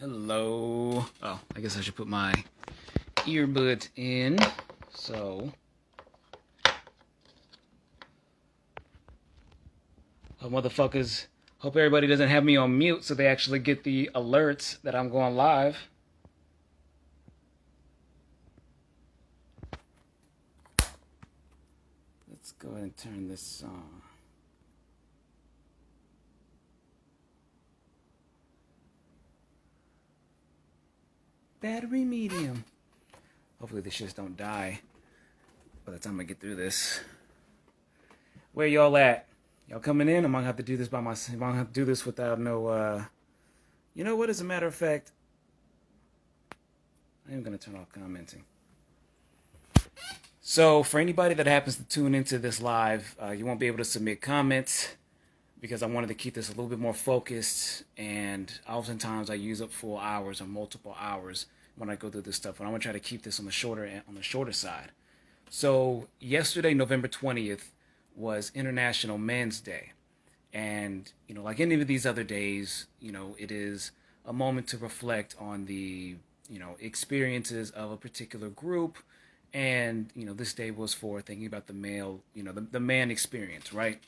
Hello. Oh, I guess I should put my earbud in. So, motherfuckers, hope everybody doesn't have me on mute so they actually get the alerts that I'm going live. Let's go ahead and turn this on. Battery medium. Hopefully the shits don't die by the time I get through this. Where y'all at? Y'all coming in? I'm gonna have to do this by myself. I'm gonna have to do this without no. You know what? As a matter of fact, I am gonna turn off commenting. So for anybody that happens to tune into this live, you won't be able to submit comments because I wanted to keep this a little bit more focused. And oftentimes I use up full hours or multiple hours when I go through this stuff. And I'm gonna try to keep this on the shorter side. So yesterday, November 20th, was International Men's Day. And, like any of these other days, it is a moment to reflect on the, experiences of a particular group. And, this day was for thinking about the male, the man experience, right?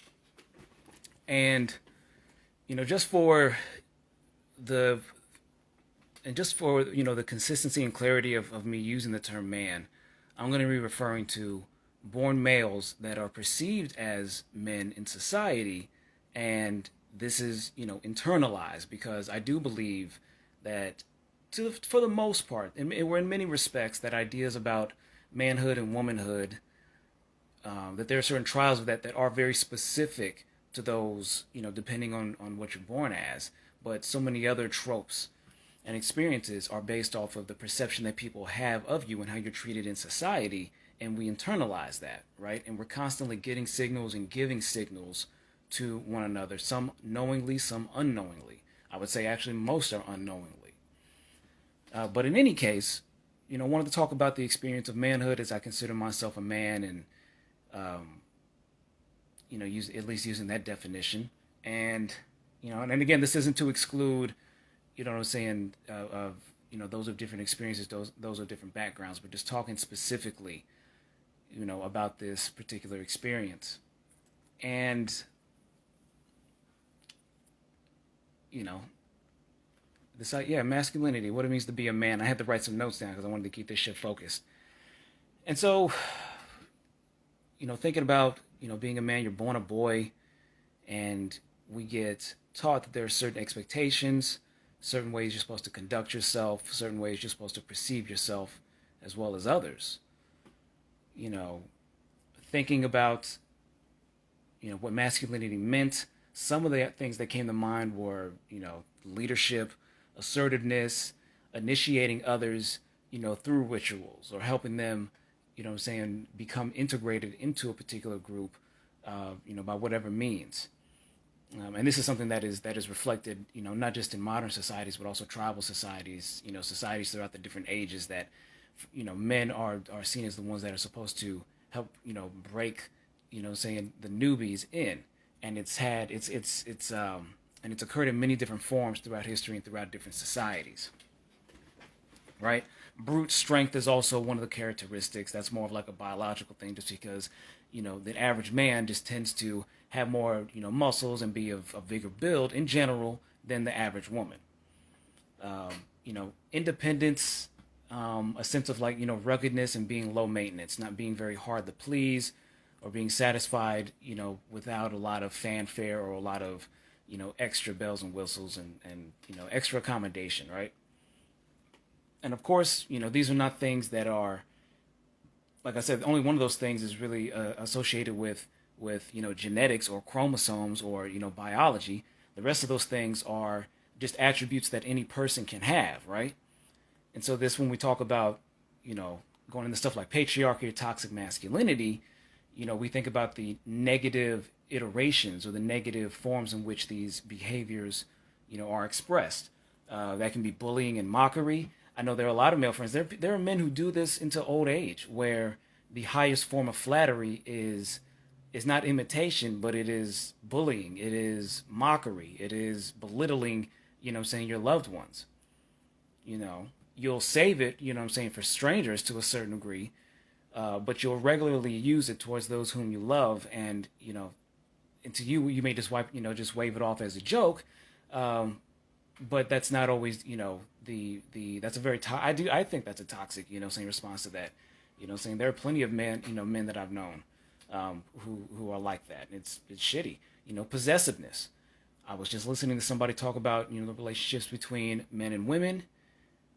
And, just for the, and just for, the consistency and clarity of me using the term man, I'm going to be referring to born males that are perceived as men in society. And this is, internalized because I do believe that for the most part, and we're in many respects, that ideas about manhood and womanhood, that there are certain trials of that are very specific to those, depending on what you're born as. But so many other tropes and experiences are based off of the perception that people have of you and how you're treated in society, and we internalize that, right? And we're constantly getting signals and giving signals to one another, some knowingly, some unknowingly. I would say actually most are unknowingly. But in any case, I wanted to talk about the experience of manhood as I consider myself a man, and at least using that definition. And and again, this isn't to exclude, what I'm saying, of those of different experiences, those of different backgrounds, but just talking specifically, about this particular experience. And this, masculinity, what it means to be a man. I had to write some notes down because I wanted to keep this shit focused. And so, thinking about, being a man, you're born a boy, and we get taught that there are certain expectations, certain ways you're supposed to conduct yourself, certain ways you're supposed to perceive yourself as well as others. Thinking about, what masculinity meant, some of the things that came to mind were, leadership, assertiveness, initiating others, through rituals or helping them, become integrated into a particular group, by whatever means. And this is something that is reflected, not just in modern societies, but also tribal societies, societies throughout the different ages that, men are seen as the ones that are supposed to help, break, the newbies in. And it's occurred in many different forms throughout history and throughout different societies. Right? Brute strength is also one of the characteristics. That's more of like a biological thing, just because, the average man just tends to have more, muscles and be of a bigger build in general than the average woman. Independence, a sense of like, ruggedness and being low maintenance, not being very hard to please or being satisfied, without a lot of fanfare or a lot of, extra bells and whistles and extra accommodation, right? And of course, these are not things that are, like I said, only one of those things is really associated with genetics or chromosomes or biology. The rest of those things are just attributes that any person can have, right? And so this, when we talk about going into stuff like patriarchy or toxic masculinity, we think about the negative iterations or the negative forms in which these behaviors are expressed. That can be bullying and mockery. I know there are a lot of male friends. There are men who do this into old age, where the highest form of flattery is not imitation, but it is bullying. It is mockery. It is belittling, saying your loved ones. You know, you'll save it, you know what I'm saying, for strangers to a certain degree, but you'll regularly use it towards those whom you love, and and to you, you may just just wave it off as a joke, um, but that's not always, the that's a very I think that's a toxic, saying response to that, saying there are plenty of men that I've known, who are like that. It's shitty, possessiveness. I was just listening to somebody talk about the relationships between men and women.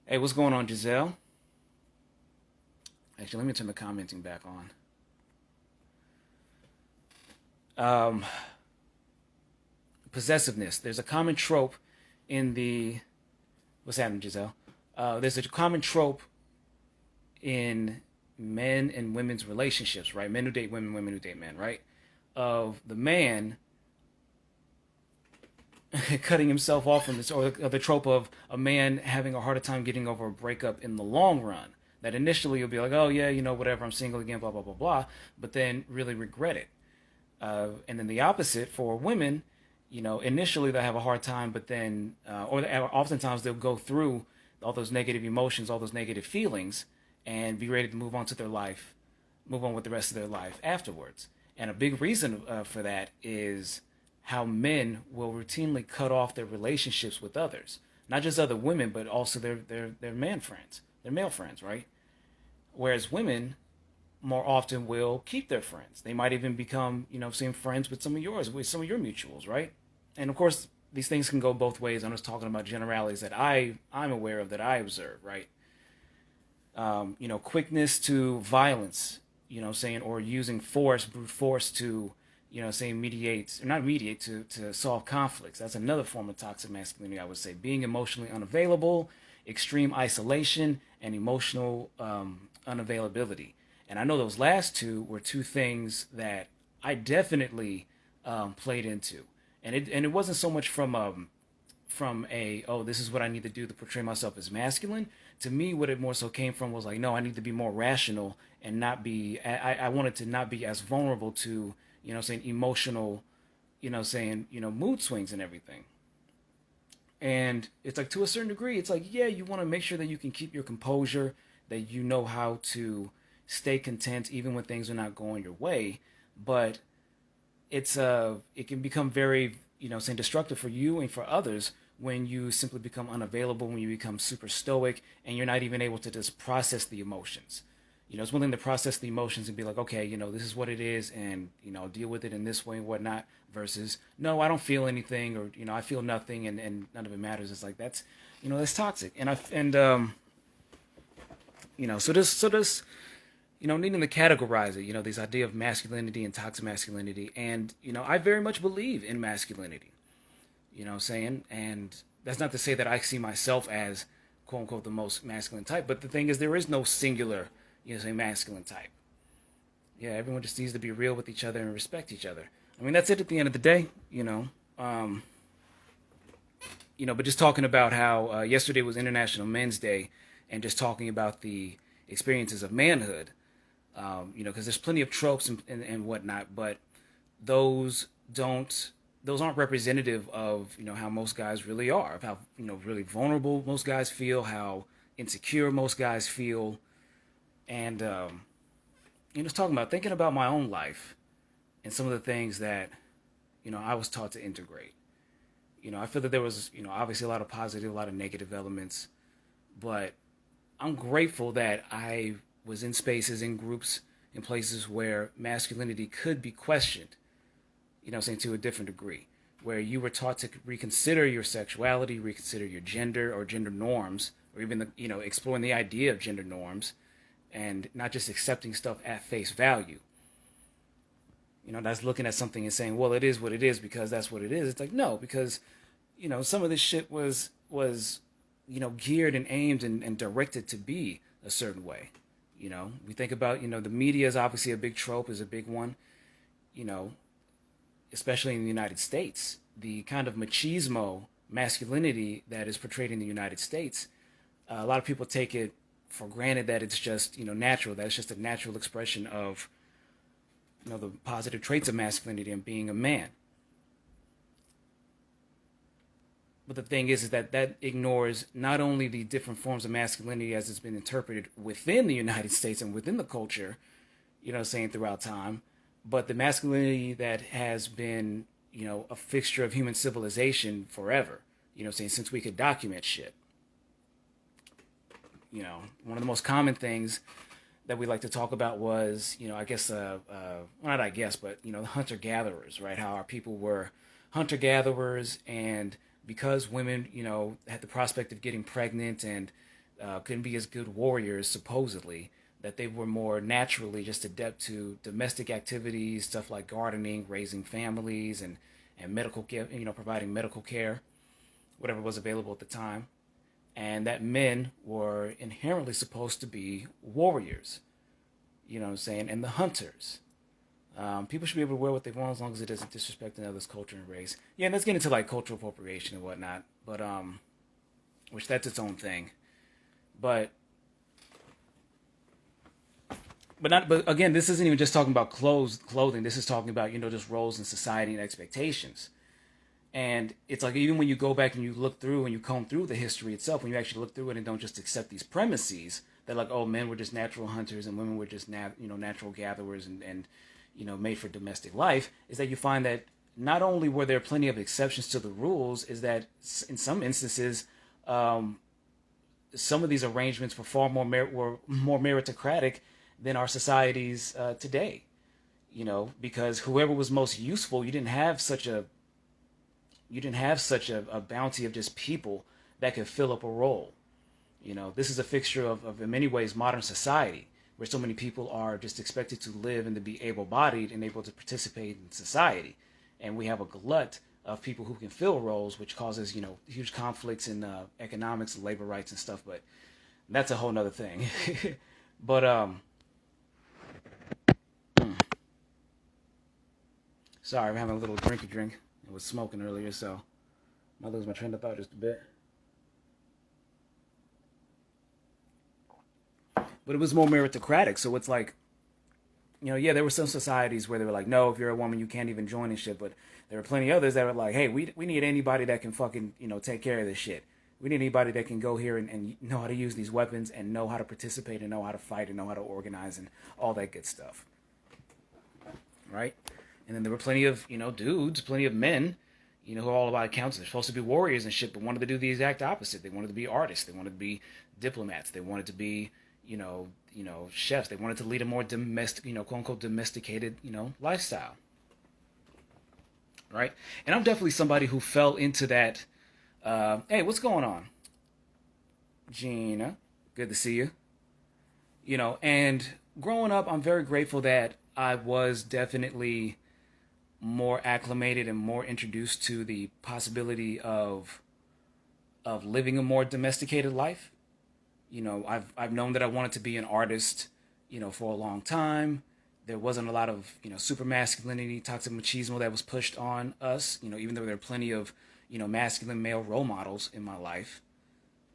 Hey, what's going on, Giselle? Actually, let me turn the commenting back on. Um, Possessiveness. There's a common trope in the what's happening, Giselle? There's a common trope in men and women's relationships, right? Men who date women, women who date men, right? Of the man cutting himself off from this, or the trope of a man having a harder time getting over a breakup in the long run. That initially you'll be like, oh yeah, whatever, I'm single again, blah blah blah blah, but then really regret it. And then the opposite for women, initially they have a hard time, but then, or oftentimes they'll go through all those negative emotions, all those negative feelings, and be ready to move on to their life, move on with the rest of their life afterwards. And a big reason for that is how men will routinely cut off their relationships with others, not just other women, but also their man friends, their male friends, right? Whereas women more often will keep their friends. They might even become, same friends with some of yours, with some of your mutuals, right? And of course, these things can go both ways. I'm just talking about generalities that I'm aware of, that I observe, right? Quickness to violence, saying, or using force, brute force to, saying mediate, or not mediate, to solve conflicts. That's another form of toxic masculinity, I would say. Being emotionally unavailable, extreme isolation, and emotional unavailability. And I know those last two were two things that I definitely played into. And it wasn't so much from a, oh, this is what I need to do to portray myself as masculine. To me, what it more so came from was like, no, I need to be more rational and not be, I wanted to not be as vulnerable to, saying emotional, mood swings and everything. And it's like, to a certain degree, it's like, yeah, you want to make sure that you can keep your composure, that you know how to stay content even when things are not going your way. But it can become very, saying destructive for you and for others when you simply become unavailable, when you become super stoic, and you're not even able to just process the emotions. It's one thing to process the emotions and be like, okay, this is what it is, and deal with it in this way and whatnot. Versus, no, I don't feel anything, or I feel nothing, and none of it matters. It's like that's toxic. So this needing to categorize it, this idea of masculinity and toxic masculinity, and I very much believe in masculinity. What I'm saying? And that's not to say that I see myself as quote unquote the most masculine type, but the thing is, there is no singular, say masculine type. Yeah, everyone just needs to be real with each other and respect each other. I mean, that's it at the end of the day, But just talking about how yesterday was International Men's Day, and just talking about the experiences of manhood, because there's plenty of tropes and whatnot, but those those aren't representative of how most guys really are, of how really vulnerable most guys feel, how insecure most guys feel, and just talking about thinking about my own life and some of the things that I was taught to integrate. I feel that there was obviously a lot of positive, a lot of negative elements, but I'm grateful that I was in spaces, in groups, in places where masculinity could be questioned, saying to a different degree, where you were taught to reconsider your sexuality, reconsider your gender or gender norms, or even exploring the idea of gender norms, and not just accepting stuff at face value. That's looking at something and saying, well, it is what it is because that's what it is. It's like, no, because some of this shit was geared and aimed and directed to be a certain way. We think about the media is obviously a big trope, is a big one. Especially in the United States, the kind of machismo masculinity that is portrayed in the United States, a lot of people take it for granted that it's just natural, that it's just a natural expression of the positive traits of masculinity and being a man. But the thing is that that ignores not only the different forms of masculinity as it's been interpreted within the United States and within the culture, saying throughout time, but the masculinity that has been, a fixture of human civilization forever, saying since we could document shit. One of the most common things that we like to talk about was, I guess, well, not I guess, but, hunter gatherers, right? How our people were hunter gatherers, and because women, had the prospect of getting pregnant and couldn't be as good warriors, supposedly, that they were more naturally just adept to domestic activities, stuff like gardening, raising families, and medical care, providing medical care, whatever was available at the time, and that men were inherently supposed to be warriors, you know what I'm saying, and the hunters. People should be able to wear what they want as long as it doesn't disrespect another's culture and race. Yeah, and let's get into like cultural appropriation and whatnot, but which that's its own thing. But not. But again, this isn't even just talking about clothing. This is talking about just roles in society and expectations. And it's like even when you go back and you look through and you comb through the history itself, when you actually look through it and don't just accept these premises that like, oh, men were just natural hunters and women were just natural gatherers and made for domestic life, is that you find that not only were there plenty of exceptions to the rules, is that in some instances, some of these arrangements were far were more meritocratic than our societies today. Because whoever was most useful, you didn't have such a bounty of just people that could fill up a role. This is a fixture of in many ways modern society, where so many people are just expected to live and to be able-bodied and able to participate in society, and we have a glut of people who can fill roles, which causes huge conflicts in economics and labor rights and stuff. But that's a whole nother thing. But sorry, I'm having a little drink. I was smoking earlier, so I lose my train of thought just a bit. But it was more meritocratic, so it's like, yeah, there were some societies where they were like, no, if you're a woman, you can't even join and shit. But there were plenty others that were like, hey, we need anybody that can fucking, take care of this shit. We need anybody that can go here and know how to use these weapons and know how to participate and know how to fight and know how to organize and all that good stuff. Right? And then there were plenty of, dudes, plenty of men, who are all about accounts. They're supposed to be warriors and shit, but wanted to do the exact opposite. They wanted to be artists. They wanted to be diplomats. They wanted to be, chefs. They wanted to lead a more domestic, quote unquote, domesticated, lifestyle. Right? And I'm definitely somebody who fell into that. Hey, what's going on? Gina, good to see you. And growing up, I'm very grateful that I was definitely more acclimated and more introduced to the possibility of living a more domesticated life. I've known that I wanted to be an artist, for a long time. There wasn't a lot of, super masculinity, toxic machismo that was pushed on us, even though there are plenty of, masculine male role models in my life.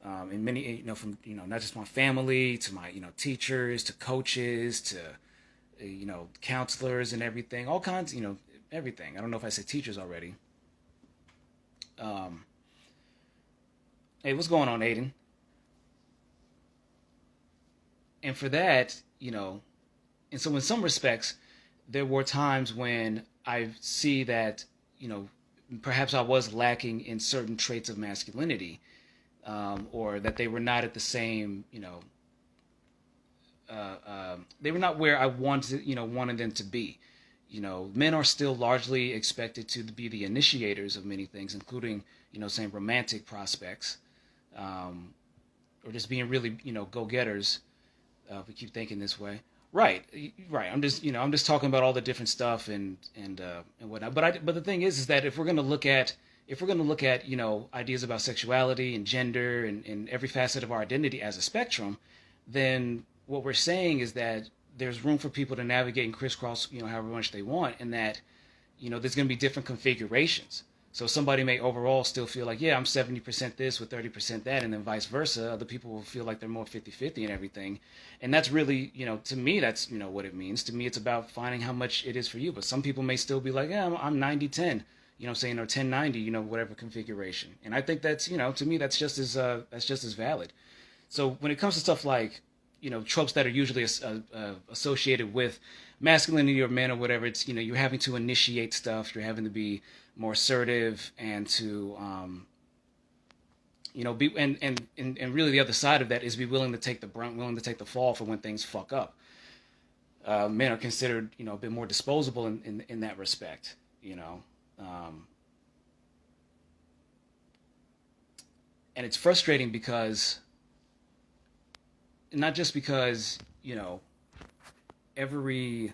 And many, from, not just my family to my, teachers to coaches to, counselors and everything, all kinds, everything. I don't know if I said teachers already. Hey, what's going on, Aiden? And for that, and so in some respects, there were times when I see that, perhaps I was lacking in certain traits of masculinity, or that they were not at the same, they were not where I wanted them to be. Men are still largely expected to be the initiators of many things, including, saying romantic prospects, or just being really, go-getters. We keep thinking this way. Right. I'm just talking about all the different stuff and whatnot. But the thing is that if we're gonna look at ideas about sexuality and gender and every facet of our identity as a spectrum, then what we're saying is that there's room for people to navigate and crisscross, however much they want, and that, there's going to be different configurations. So somebody may overall still feel like, yeah, I'm 70% this with 30% that, and then vice versa. Other people will feel like they're more 50-50 and everything. And that's really, to me, that's, what it means. To me, it's about finding how much it is for you. But some people may still be like, yeah, I'm 90-10. saying, or 1090, whatever configuration. And I think that's, to me, that's just as valid. So when it comes to stuff like, tropes that are usually associated with masculinity or men or whatever, it's, you're having to initiate stuff, you're having to be more assertive and to, be and really the other side of that is be willing to take the brunt, willing to take the fall for when things fuck up. Men are considered, a bit more disposable in that respect, you know. Um, and it's frustrating because not just because every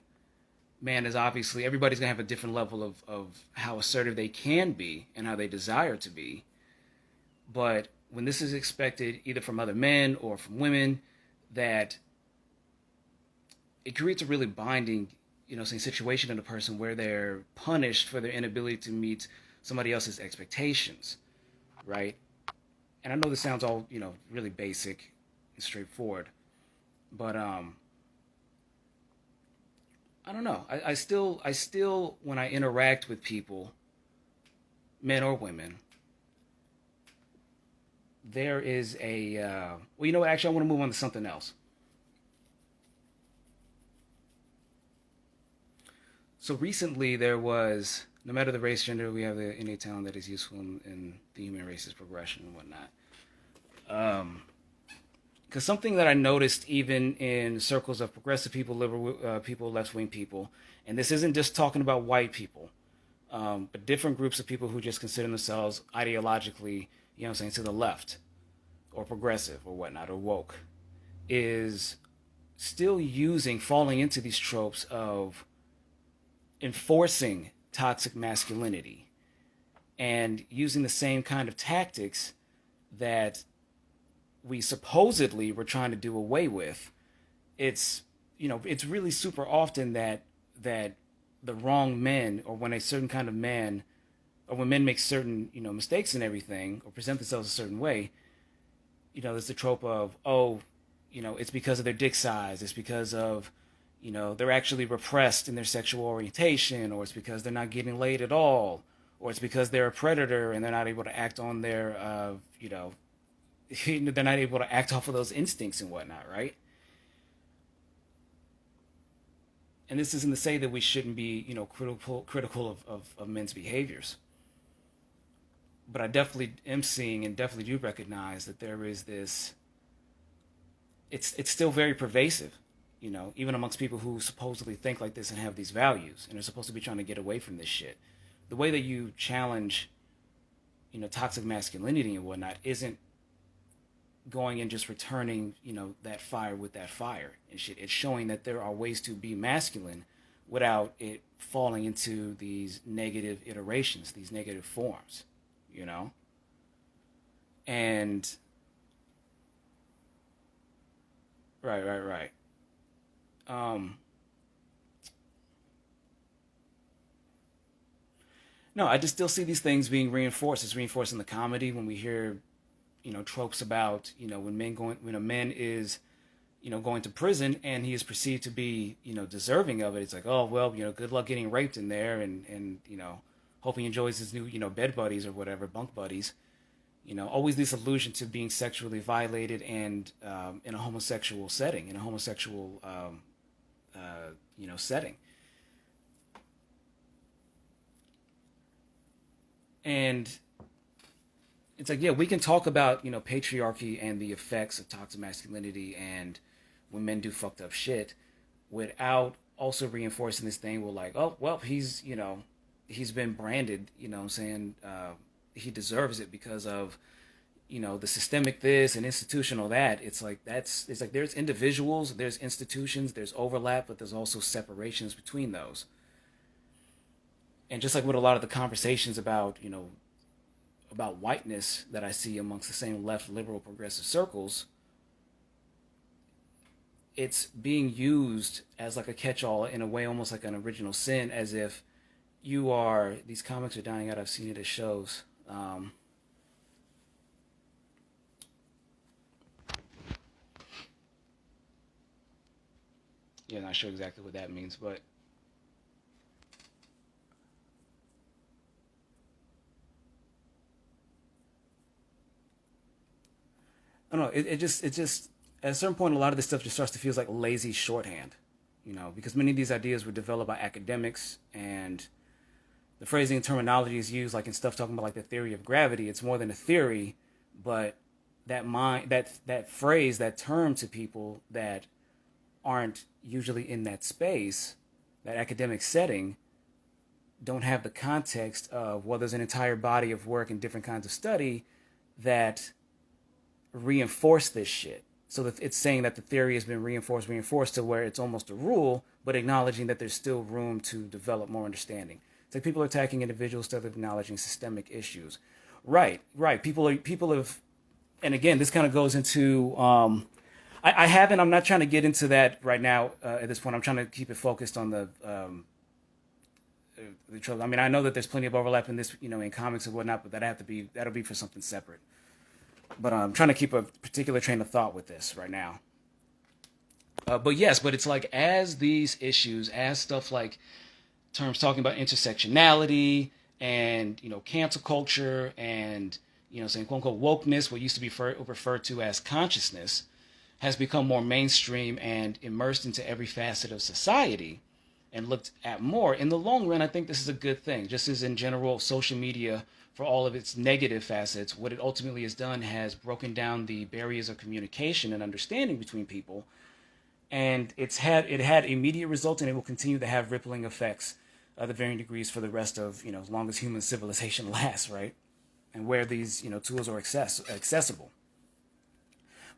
man is obviously everybody's gonna have a different level of how assertive they can be and how they desire to be, but when this is expected either from other men or from women, that it creates a really binding, situation in a person where they're punished for their inability to meet somebody else's expectations, right? And I know this sounds all, really basic and straightforward, but I don't know. I still, when I interact with people, men or women, there is a, well, actually, I want to move on to something else. So recently there was, no matter the race, gender, we have the innate talent that is useful in the human race's progression and whatnot. Because something that I noticed even in circles of progressive people, liberal people, left wing people, and this isn't just talking about white people, but different groups of people who just consider themselves ideologically, saying to the left or progressive or whatnot or woke, is still falling into these tropes of enforcing toxic masculinity and using the same kind of tactics that we supposedly were trying to do away with. It's really super often that the wrong men, or when a certain kind of man, or when men make certain mistakes and everything, or present themselves a certain way, there's the trope of, oh, it's because of their dick size, it's because of they're actually repressed in their sexual orientation, or it's because they're not getting laid at all, or it's because they're a predator and they're not able to act on their they're not able to act off of those instincts and whatnot, right? And this isn't to say that we shouldn't be, critical of men's behaviors. But I definitely am seeing and definitely do recognize that there is this. It's still very pervasive, even amongst people who supposedly think like this and have these values and are supposed to be trying to get away from this shit. The way that you challenge, toxic masculinity and whatnot isn't going and just returning, that fire with that fire and shit. It's showing that there are ways to be masculine without it falling into these negative iterations, these negative forms, you know? And right. Um no, I just still see these things being reinforced. It's reinforced in the comedy when we hear, tropes about, when a man is going to prison and he is perceived to be, deserving of it. It's like, oh, well, good luck getting raped in there, and hope he enjoys his new, bed buddies or whatever, bunk buddies. Always this allusion to being sexually violated and in a homosexual setting, in a homosexual, setting. And it's like, yeah, we can talk about, patriarchy and the effects of toxic masculinity and when men do fucked up shit without also reinforcing this thing where, like, oh, well, he's been branded, what I'm saying, he deserves it because of, the systemic this and institutional that. It's like there's individuals, there's institutions, there's overlap, but there's also separations between those. And just like with a lot of the conversations about whiteness that I see amongst the same left, liberal, progressive circles, it's being used as like a catch-all in a way, almost like an original sin, as if these comics are dying out. I've seen it at shows. Yeah, not sure exactly what that means, but I don't know. It just at a certain point, a lot of this stuff just starts to feel like lazy shorthand, because many of these ideas were developed by academics, and the phrasing and terminology is used like in stuff talking about like the theory of gravity. It's more than a theory, but that phrase, that term to people that aren't usually in that space, that academic setting, don't have the context of, well, there's an entire body of work and different kinds of study that reinforce this shit. So that it's saying that the theory has been reinforced to where it's almost a rule, but acknowledging that there's still room to develop more understanding. It's like people are attacking individuals instead of acknowledging systemic issues. Right, right. People have, and again, this kind of goes into. I haven't. I'm not trying to get into that right now. At this point, I'm trying to keep it focused on the trouble. I mean, I know that there's plenty of overlap in this, in comics and whatnot, but that'll be for something separate. But I'm trying to keep a particular train of thought with this right now. But yes, but it's like as these issues, as stuff like terms talking about intersectionality and cancel culture and saying quote unquote wokeness, what used to be referred to as consciousness, has become more mainstream and immersed into every facet of society and looked at more. In the long run, I think this is a good thing. Just as in general, social media, for all of its negative facets, what it ultimately has done has broken down the barriers of communication and understanding between people. And it had immediate results, and it will continue to have rippling effects the varying degrees for the rest of, as long as human civilization lasts, right? And where these, tools are accessible.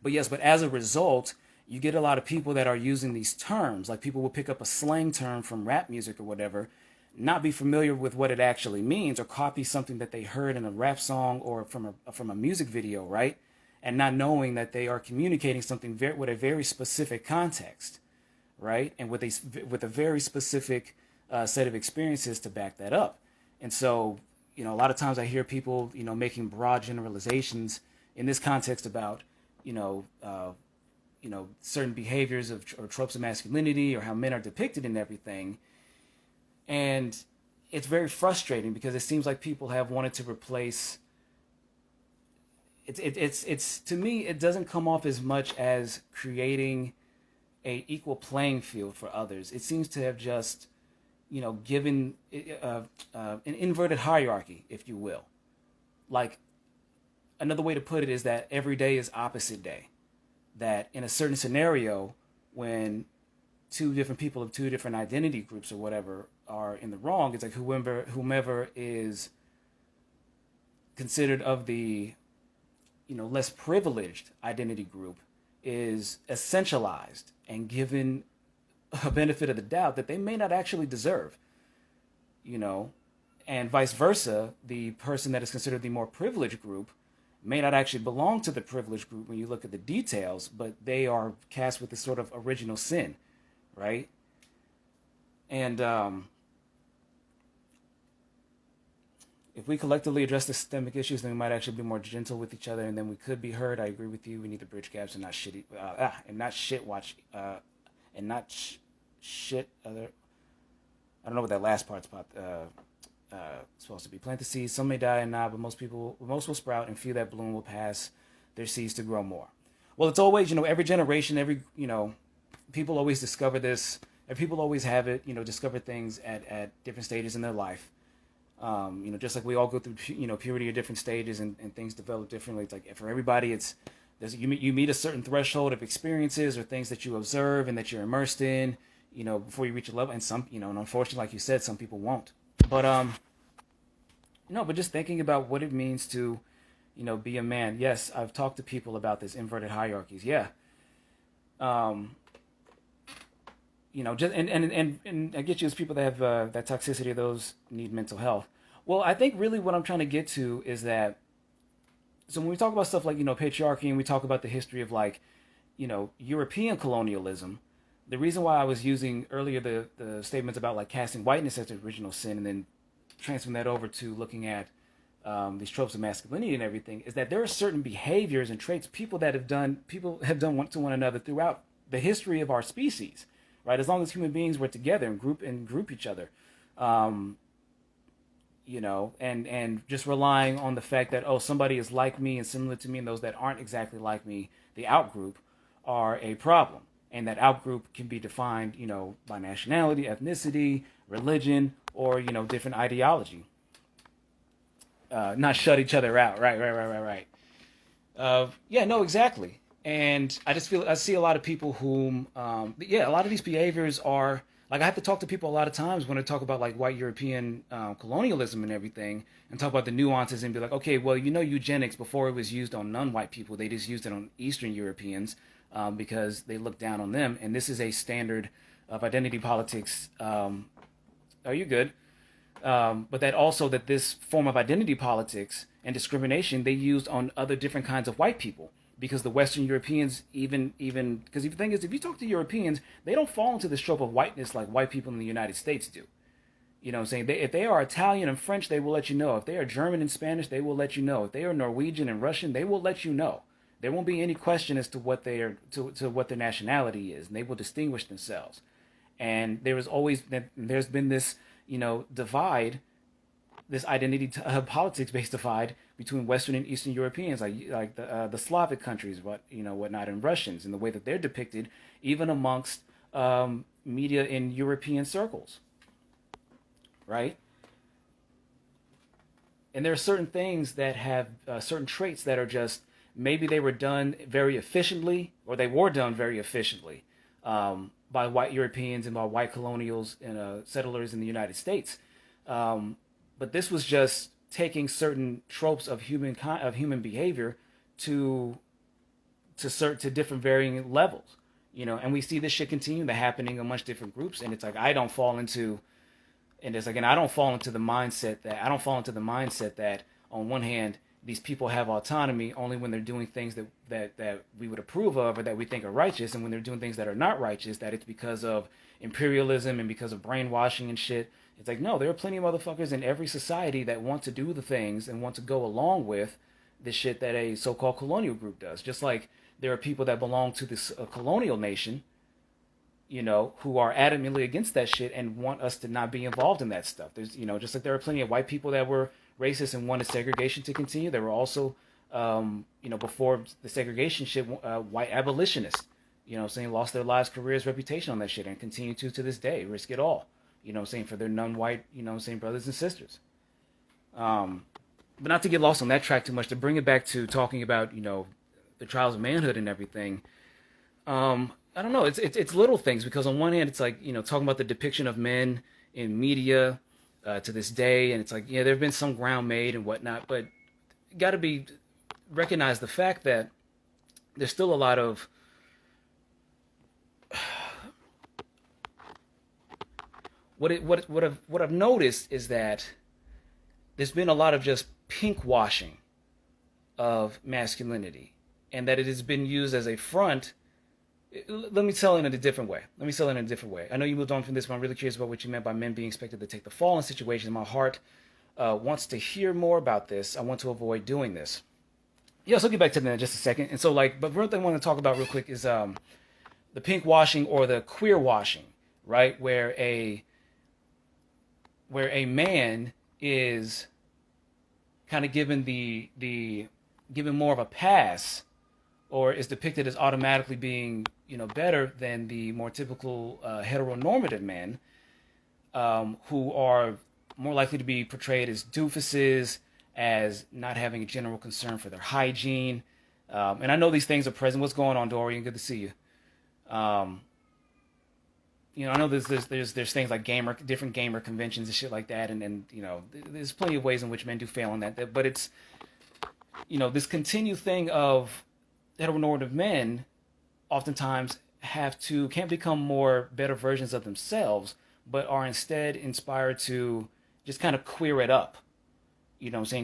But yes, but as a result, you get a lot of people that are using these terms. Like people will pick up a slang term from rap music or whatever, not be familiar with what it actually means, or copy something that they heard in a rap song or from a music video, right? And not knowing that they are communicating something with a very specific context, right? And with a very specific set of experiences to back that up. And so, a lot of times I hear people, making broad generalizations in this context about, certain behaviors or tropes of masculinity or how men are depicted in everything. And it's very frustrating because it seems like people have wanted to replace. It's to me, it doesn't come off as much as creating a equal playing field for others. It seems to have just, given an inverted hierarchy, if you will. Like, another way to put it is that every day is opposite day. That in a certain scenario, when two different people of two different identity groups or whatever are in the wrong, it's like whomever is considered of the less privileged identity group is essentialized and given a benefit of the doubt that they may not actually deserve, and vice versa. The person that is considered the more privileged group may not actually belong to the privileged group when you look at the details, but they are cast with this sort of original sin, right? And if we collectively address the systemic issues, then we might actually be more gentle with each other, and then we could be heard. I agree with you. We need to bridge gaps and not shit other. I don't know what that last part's about. Supposed to be. Plant the seeds. Some may die and not, but most will sprout, and few that bloom will pass their seeds to grow more. Well, it's always, every generation, people always discover this, and people always have it, discover things at different stages in their life. Just like we all go through, puberty at different stages, and things develop differently. It's like for everybody, you meet a certain threshold of experiences or things that you observe and that you're immersed in, before you reach a level. And some, and unfortunately, like you said, some people won't. But but just thinking about what it means to, be a man. Yes, I've talked to people about this inverted hierarchies. Yeah. Just and I get you as people that have that toxicity. Those need mental health. Well, I think really what I'm trying to get to is that. So when we talk about stuff like patriarchy, and we talk about the history of like, European colonialism. The reason why I was using earlier the statements about like casting whiteness as the original sin and then transferring that over to looking at these tropes of masculinity and everything is that there are certain behaviors and traits people have done one to one another throughout the history of our species, right? As long as human beings were together and group each other, and just relying on the fact that, oh, somebody is like me and similar to me, and those that aren't exactly like me, the outgroup, are a problem. And that outgroup can be defined, by nationality, ethnicity, religion, or different ideology. Not shut each other out. Right. Yeah, no, exactly. And I see a lot of people whom, a lot of these behaviors are like, I have to talk to people a lot of times when I talk about like white European colonialism and everything, and talk about the nuances and be like, okay, well, eugenics, before it was used on non-white people, they just used it on Eastern Europeans, because they look down on them, and this is a standard of identity politics. Are you good? But that also, that this form of identity politics and discrimination they used on other different kinds of white people, because the Western Europeans, even because the thing is, if you talk to Europeans, they don't fall into the trope of whiteness like white people in the United States do. You know what I'm saying? If they are Italian and French, they will let you know. If they are German and Spanish, they will let you know. If they are Norwegian and Russian, they will let you know. There won't be any question as to what they are, to what their nationality is, and they will distinguish themselves. And there's been this divide, this identity politics based divide between Western and Eastern Europeans, like the Slavic countries, whatnot, and Russians, and the way that they're depicted, even amongst media in European circles, right? And there are certain things that have certain traits that are just, maybe they were done very efficiently, or they were done very efficiently, by white Europeans and by white colonials and settlers in the United States. But this was just taking certain tropes of human behavior to different varying levels, and we see this shit continue to happening amongst different groups, and it's like I don't fall into the mindset that on one hand these people have autonomy only when they're doing things that we would approve of or that we think are righteous, and when they're doing things that are not righteous, that it's because of imperialism and because of brainwashing and shit. It's like, no, there are plenty of motherfuckers in every society that want to do the things and want to go along with the shit that a so-called colonial group does. Just like there are people that belong to this colonial nation, who are adamantly against that shit and want us to not be involved in that stuff. There's, just like there are plenty of white people that were racist and wanted segregation to continue. There were also, before the segregation shit, white abolitionists, lost their lives, careers, reputation on that shit, and continue to this day, risk it all, for their non-white, brothers and sisters. But not to get lost on that track too much, to bring it back to talking about, the trials of manhood and everything. I don't know. It's little things, because on one hand, it's like, talking about the depiction of men in media to this day, and it's like, there have been some ground made and whatnot, but got to recognize the fact that there's still a lot of what I've noticed is that there's been a lot of just pink washing of masculinity, and that it has been used as a front. Let me tell it in a different way. I know you moved on from this, but I'm really curious about what you meant by men being expected to take the fall in situations. My heart wants to hear more about this. I want to avoid doing this. Yes, I'll get back to that in just a second. And so, but one thing I want to talk about real quick is the pink washing or the queer washing, right? Where a man is kind of given given more of a pass, or is depicted as automatically being, better than the more typical heteronormative men, who are more likely to be portrayed as doofuses, as not having a general concern for their hygiene. And I know these things are present. What's going on, Dorian? Good to see you. I know there's things like different gamer conventions and shit like that, and there's plenty of ways in which men do fail in that. But it's, this continued thing of heteronormative men oftentimes can't become better versions of themselves, but are instead inspired to just kind of queer it up.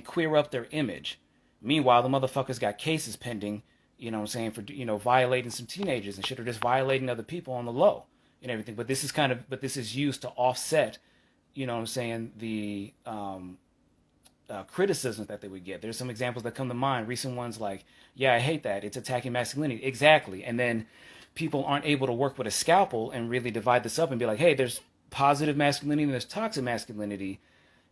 Queer up their image. Meanwhile, the motherfuckers got cases pending, for, violating some teenagers and shit, or just violating other people on the low and everything. But this is used to offset, the criticisms that they would get. There's some examples that come to mind. Recent ones like, yeah, I hate that. It's attacking masculinity. Exactly. And then people aren't able to work with a scalpel and really divide this up and be like, hey, there's positive masculinity and there's toxic masculinity.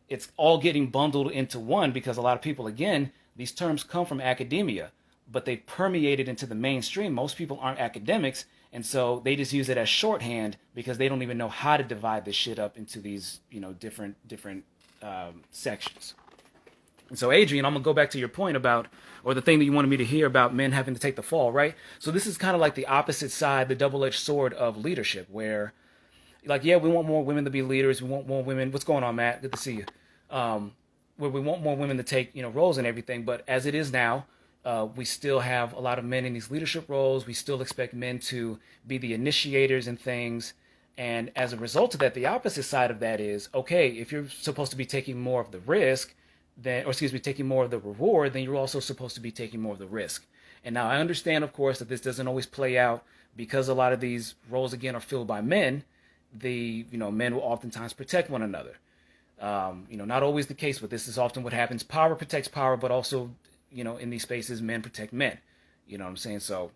it's all getting bundled into one because a lot of people, again, these terms come from academia, but they permeated into the mainstream. Most people aren't academics, and so they just use it as shorthand because they don't even know how to divide this shit up into these, different sections. And so, Adrian, I'm gonna go back to your point about, or the thing that you wanted me to hear about men having to take the fall, right? So this is kind of like the opposite side, the double-edged sword of leadership, where, like, yeah, we want more women to be leaders. We want more women. What's going on, Matt? Good to see you. Where we want more women to take, roles and everything. But as it is now, we still have a lot of men in these leadership roles. We still expect men to be the initiators and things. And as a result of that, the opposite side of that is, okay, if you're supposed to be taking more of the risk, then, or excuse me, taking more of the reward, then you're also supposed to be taking more of the risk. And now I understand, of course, that this doesn't always play out because a lot of these roles, again, are filled by men. Men will oftentimes protect one another. Not always the case, but this is often what happens. Power protects power, but also, in these spaces, men protect men. You know what I'm saying? So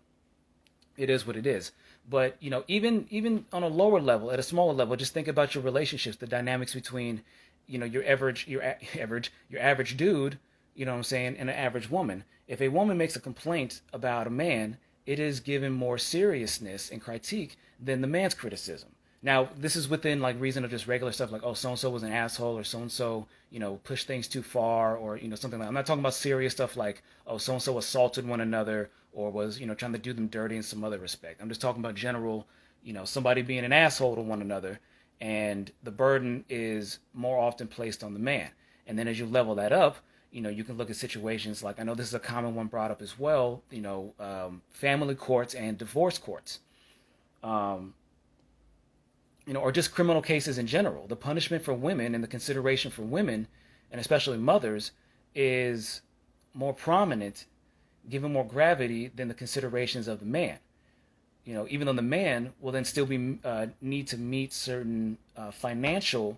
it is what it is. But, even on a lower level, at a smaller level, just think about your relationships, the dynamics between, your average dude, and an average woman. If a woman makes a complaint about a man, it is given more seriousness and critique than the man's criticism. Now, this is within like reason of just regular stuff like, oh, so-and-so was an asshole, or so-and-so, pushed things too far, or, something like that. I'm not talking about serious stuff like, oh, so-and-so assaulted one another, or was, trying to do them dirty in some other respect. I'm just talking about general, somebody being an asshole to one another, and the burden is more often placed on the man. And then as you level that up, you can look at situations like, I know this is a common one brought up as well, family courts and divorce courts. Or just criminal cases in general. The punishment for women and the consideration for women, and especially mothers, is more prominent, given more gravity than the considerations of the man. Even though the man will then still be need to meet certain financial,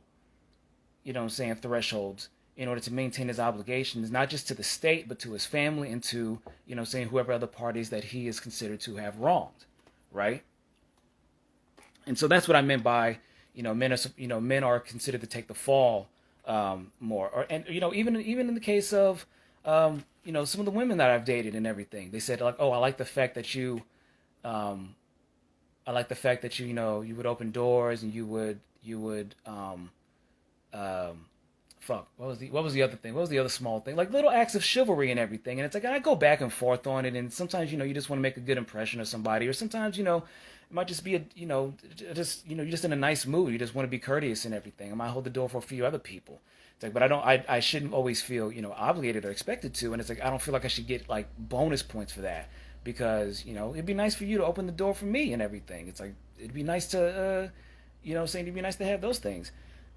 thresholds in order to maintain his obligations, not just to the state, but to his family and to, whoever other parties that he is considered to have wronged, right? And so that's what I meant by, men are considered to take the fall more. And even in the case of, some of the women that I've dated and everything, they said like, oh, I like the fact that you you would open doors and you would what was the other thing? What was the other small thing? Like little acts of chivalry and everything. And it's like I go back and forth on it, and sometimes you just want to make a good impression of somebody, or sometimes it might just be you're just in a nice mood. You just want to be courteous and everything. I might hold the door for a few other people. It's like, but I shouldn't always feel obligated or expected to. And it's like I don't feel like I should get like bonus points for that, because it'd be nice for you to open the door for me and everything. It's like it'd be nice to it'd be nice to have those things.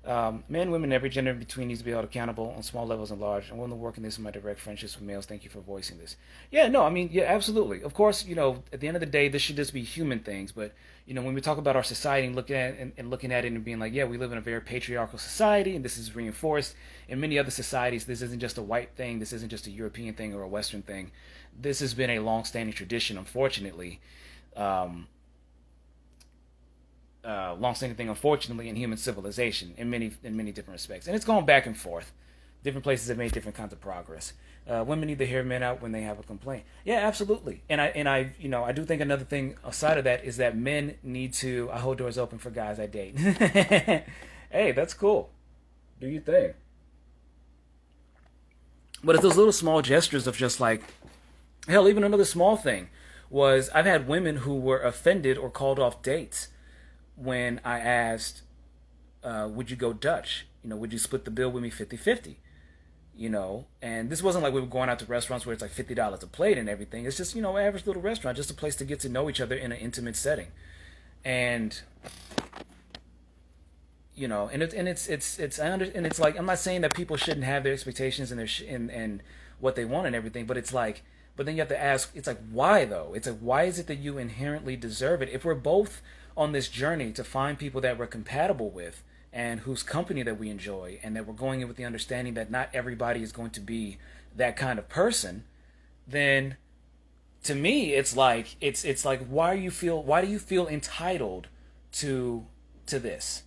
Men, women, every gender in between needs to be held accountable on small levels and large. I'm willing to work in this in my direct friendships with males. Thank you for voicing this. Yeah, no, I mean, yeah, absolutely. Of course, at the end of the day, this should just be human things. But when we talk about our society and looking at it and being like, yeah, we live in a very patriarchal society, and this is reinforced in many other societies. This isn't just a white thing. This isn't just a European thing or a Western thing. This has been a long-standing tradition, unfortunately. Long-standing thing, unfortunately, in human civilization in many different respects, and it's gone back and forth. Different places have made different kinds of progress. Women need to hear men out when they have a complaint. Yeah, absolutely. And I do think another thing aside of that is that men need to. I hold doors open for guys I date. Hey, that's cool. Do you think? But it's those little small gestures of just like, hell, even another small thing was I've had women who were offended or called off dates when I asked, would you go Dutch? Would you split the bill with me 50-50? And this wasn't like we were going out to restaurants where it's like $50 a plate and everything. It's just, average little restaurant, just a place to get to know each other in an intimate setting. And, and it's like, I'm not saying that people shouldn't have their expectations and and what they want and everything, but it's like, but then you have to ask, it's like, why though? It's like, why is it that you inherently deserve it? If we're both on this journey to find people that we're compatible with and whose company that we enjoy, and that we're going in with the understanding that not everybody is going to be that kind of person, then to me it's like why do you feel entitled to this?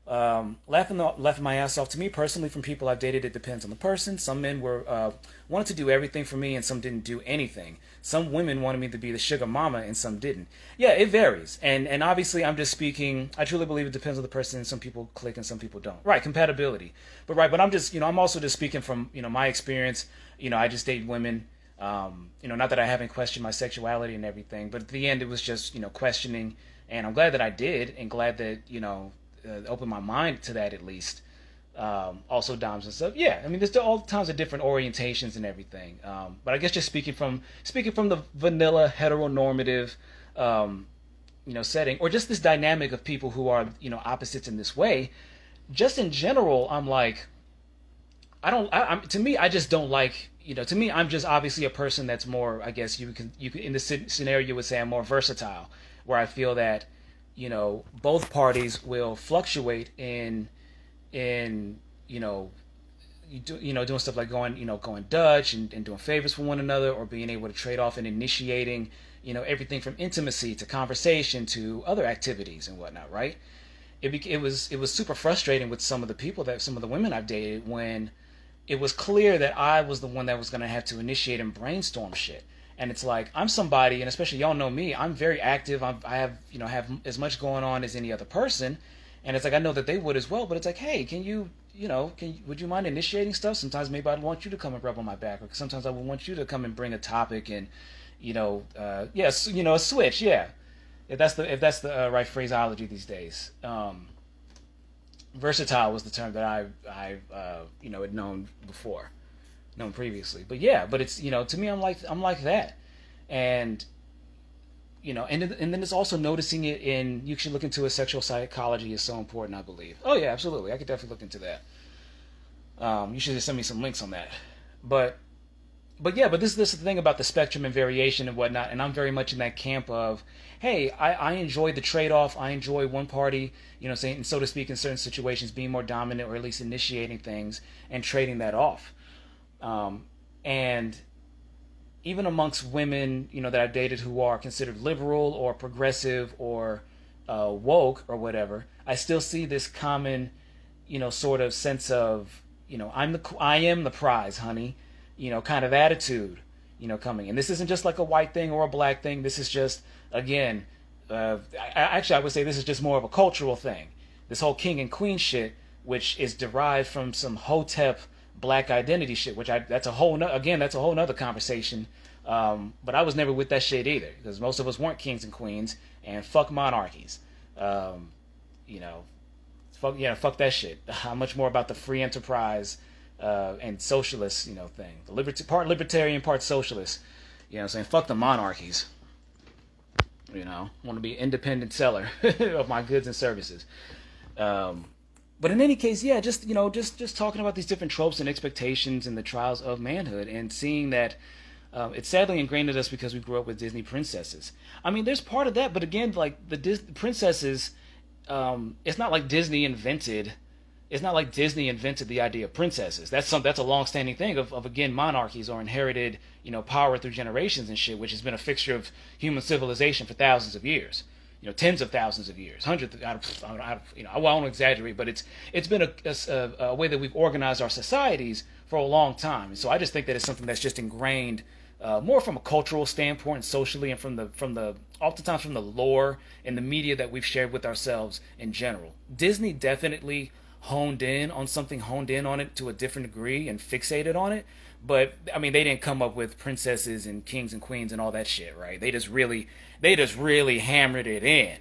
Laughing my ass off. To me personally, from people I've dated, it depends on the person. Some men were wanted to do everything for me, and some didn't do anything. Some women wanted me to be the sugar mama, and some didn't. Yeah, it varies, and obviously, I'm just speaking. I truly believe it depends on the person. And some people click, and some people don't. Right, compatibility. But I'm just I'm also just speaking from my experience. I just date women. Not that I haven't questioned my sexuality and everything, but at the end, it was just questioning, and I'm glad that I did, and glad that open my mind to that at least. Also doms and stuff. Yeah, I mean, there's all kinds of different orientations and everything. But I guess just speaking from the vanilla heteronormative, setting, or just this dynamic of people who are opposites in this way. Just in general, I'm like, I don't. To me, I just don't like. To me, I'm just obviously a person that's more. I guess you can in this scenario you would say I'm more versatile, where I feel that both parties will fluctuate in doing stuff like going Dutch and doing favors for one another, or being able to trade off and initiating everything from intimacy to conversation to other activities and whatnot, right? It was super frustrating with some of the women I've dated, when it was clear that I was the one that was going to have to initiate and brainstorm shit. And it's like, I'm somebody, and especially y'all know me, I'm very active. I have as much going on as any other person, and it's like I know that they would as well. But it's like, hey, would you mind initiating stuff? Sometimes maybe I'd want you to come and rub on my back, or sometimes I would want you to come and bring a topic, and yes, a switch, yeah. If that's the right phraseology these days. Versatile was the term that I had known previously. But yeah, but it's to me, I'm like that, and and then it's also noticing it in. You should look into it. Sexual psychology is so important, I believe. Oh yeah, absolutely. I could definitely look into that. You should just send me some links on that. But yeah, but this is the thing about the spectrum and variation and whatnot, and I'm very much in that camp of, hey, I enjoy the trade-off. I enjoy one party, saying, so to speak, in certain situations, being more dominant, or at least initiating things and trading that off. And even amongst women, that I've dated who are considered liberal or progressive or woke or whatever, I still see this common, sort of sense of, I am the prize, honey, kind of attitude, coming. And this isn't just like a white thing or a black thing. This is just, again, I would say this is just more of a cultural thing. This whole king and queen shit, which is derived from some Hotep black identity shit, that's a whole nother conversation. But I was never with that shit either, because most of us weren't kings and queens, and fuck monarchies. Fuck that shit. I'm much more about the free enterprise and socialist, thing. Part libertarian, part socialist. You know what I'm saying? Fuck the monarchies. Want to be an independent seller of my goods and services. But in any case, yeah, just talking about these different tropes and expectations and the trials of manhood, and seeing that it's sadly ingrained in us because we grew up with Disney princesses. I mean, there's part of that, but again, like the princesses, it's not like Disney invented. It's not like Disney invented the idea of princesses. That's a long-standing thing of again, monarchies, or inherited power through generations and shit, which has been a fixture of human civilization for thousands of years. Tens of thousands of years, hundreds. I won't exaggerate, but it's been a way that we've organized our societies for a long time. And so I just think that it's something that's just ingrained more from a cultural standpoint, socially, and from the oftentimes from the lore and the media that we've shared with ourselves in general. Disney definitely honed in on it to a different degree and fixated on it. But I mean, they didn't come up with princesses and kings and queens and all that shit, right? They just really hammered it in.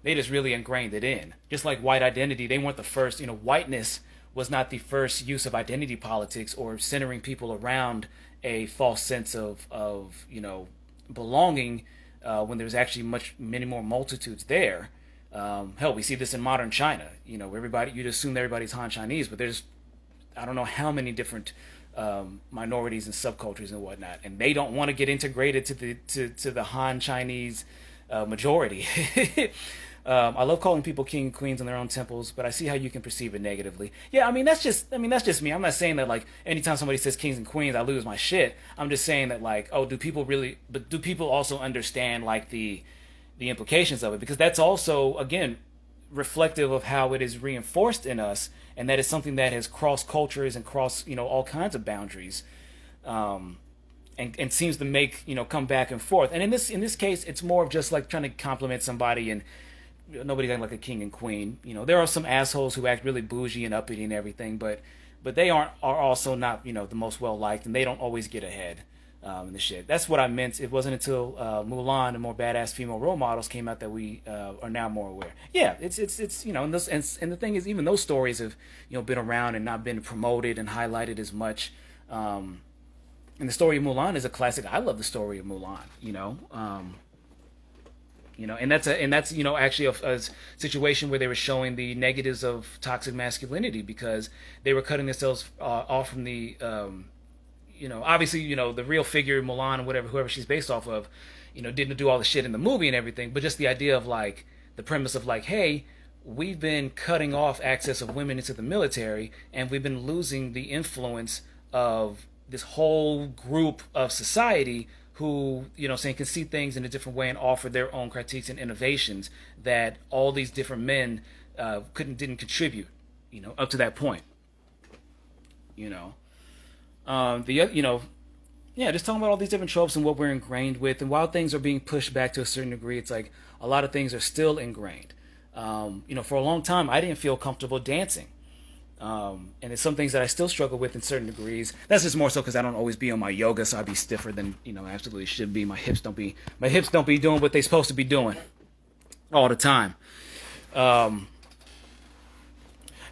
They just really ingrained it in. Just like white identity, they weren't the first. Whiteness was not the first use of identity politics or centering people around a false sense of belonging when there's actually many more multitudes there. Hell, we see this in modern China. Everybody, you'd assume everybody's Han Chinese, but there's I don't know how many different minorities and subcultures and whatnot, and they don't want to get integrated to the Han Chinese majority. I love calling people king and queens in their own temples, but I see how you can perceive it negatively. Yeah, that's just me. I'm not saying that like anytime somebody says kings and queens, I lose my shit. I'm just saying that like, oh, do people also understand like the implications of it? Because that's also, again, reflective of how it is reinforced in us, and that is something that has crossed cultures and crossed all kinds of boundaries, and seems to make come back and forth. And in this case, it's more of just like trying to compliment somebody, and nobody's acting like a king and queen. There are some assholes who act really bougie and uppity and everything, but they are also not the most well liked, and they don't always get ahead. In the shit. That's what I meant. It wasn't until Mulan and more badass female role models came out that we are now more aware. Yeah, it's and the thing is, even those stories have been around and not been promoted and highlighted as much. And the story of Mulan is a classic. I love the story of Mulan. And that's actually a situation where they were showing the negatives of toxic masculinity, because they were cutting themselves off from the obviously, the real figure Mulan or whatever, whoever she's based off of, didn't do all the shit in the movie and everything, but just the idea of like the premise of like, hey, we've been cutting off access of women into the military, and we've been losing the influence of this whole group of society who, can see things in a different way and offer their own critiques and innovations that all these different men didn't contribute, up to that point, yeah, just talking about all these different tropes and what we're ingrained with, and while things are being pushed back to a certain degree, it's like a lot of things are still ingrained. For a long time, I didn't feel comfortable dancing, and it's some things that I still struggle with in certain degrees. That's just more so because I don't always be on my yoga, so I'd be stiffer than I absolutely should be. My hips don't be doing what they're supposed to be doing all the time.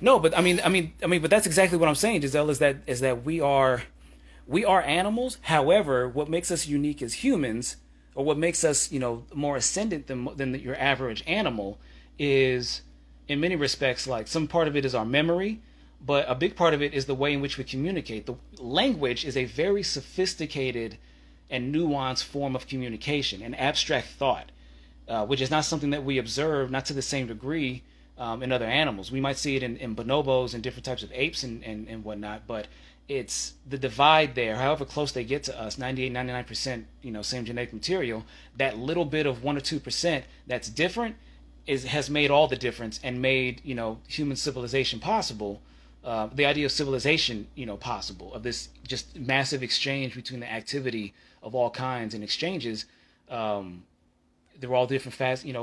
No, but I mean, but that's exactly what I'm saying, Giselle. Is that we are animals. However, what makes us unique as humans, or what makes us more ascendant than your average animal, is in many respects like some part of it is our memory, but a big part of it is the way in which we communicate. The language is a very sophisticated and nuanced form of communication, an abstract thought, which is not something that we observe, not to the same degree. In other animals, we might see it in bonobos and different types of apes and whatnot, but it's the divide there, however close they get to us, 98, 99%, same genetic material, that little bit of 1 or 2% that's different has made all the difference, and made, human civilization possible, the idea of civilization, possible, of this just massive exchange between the activity of all kinds and exchanges. They're all different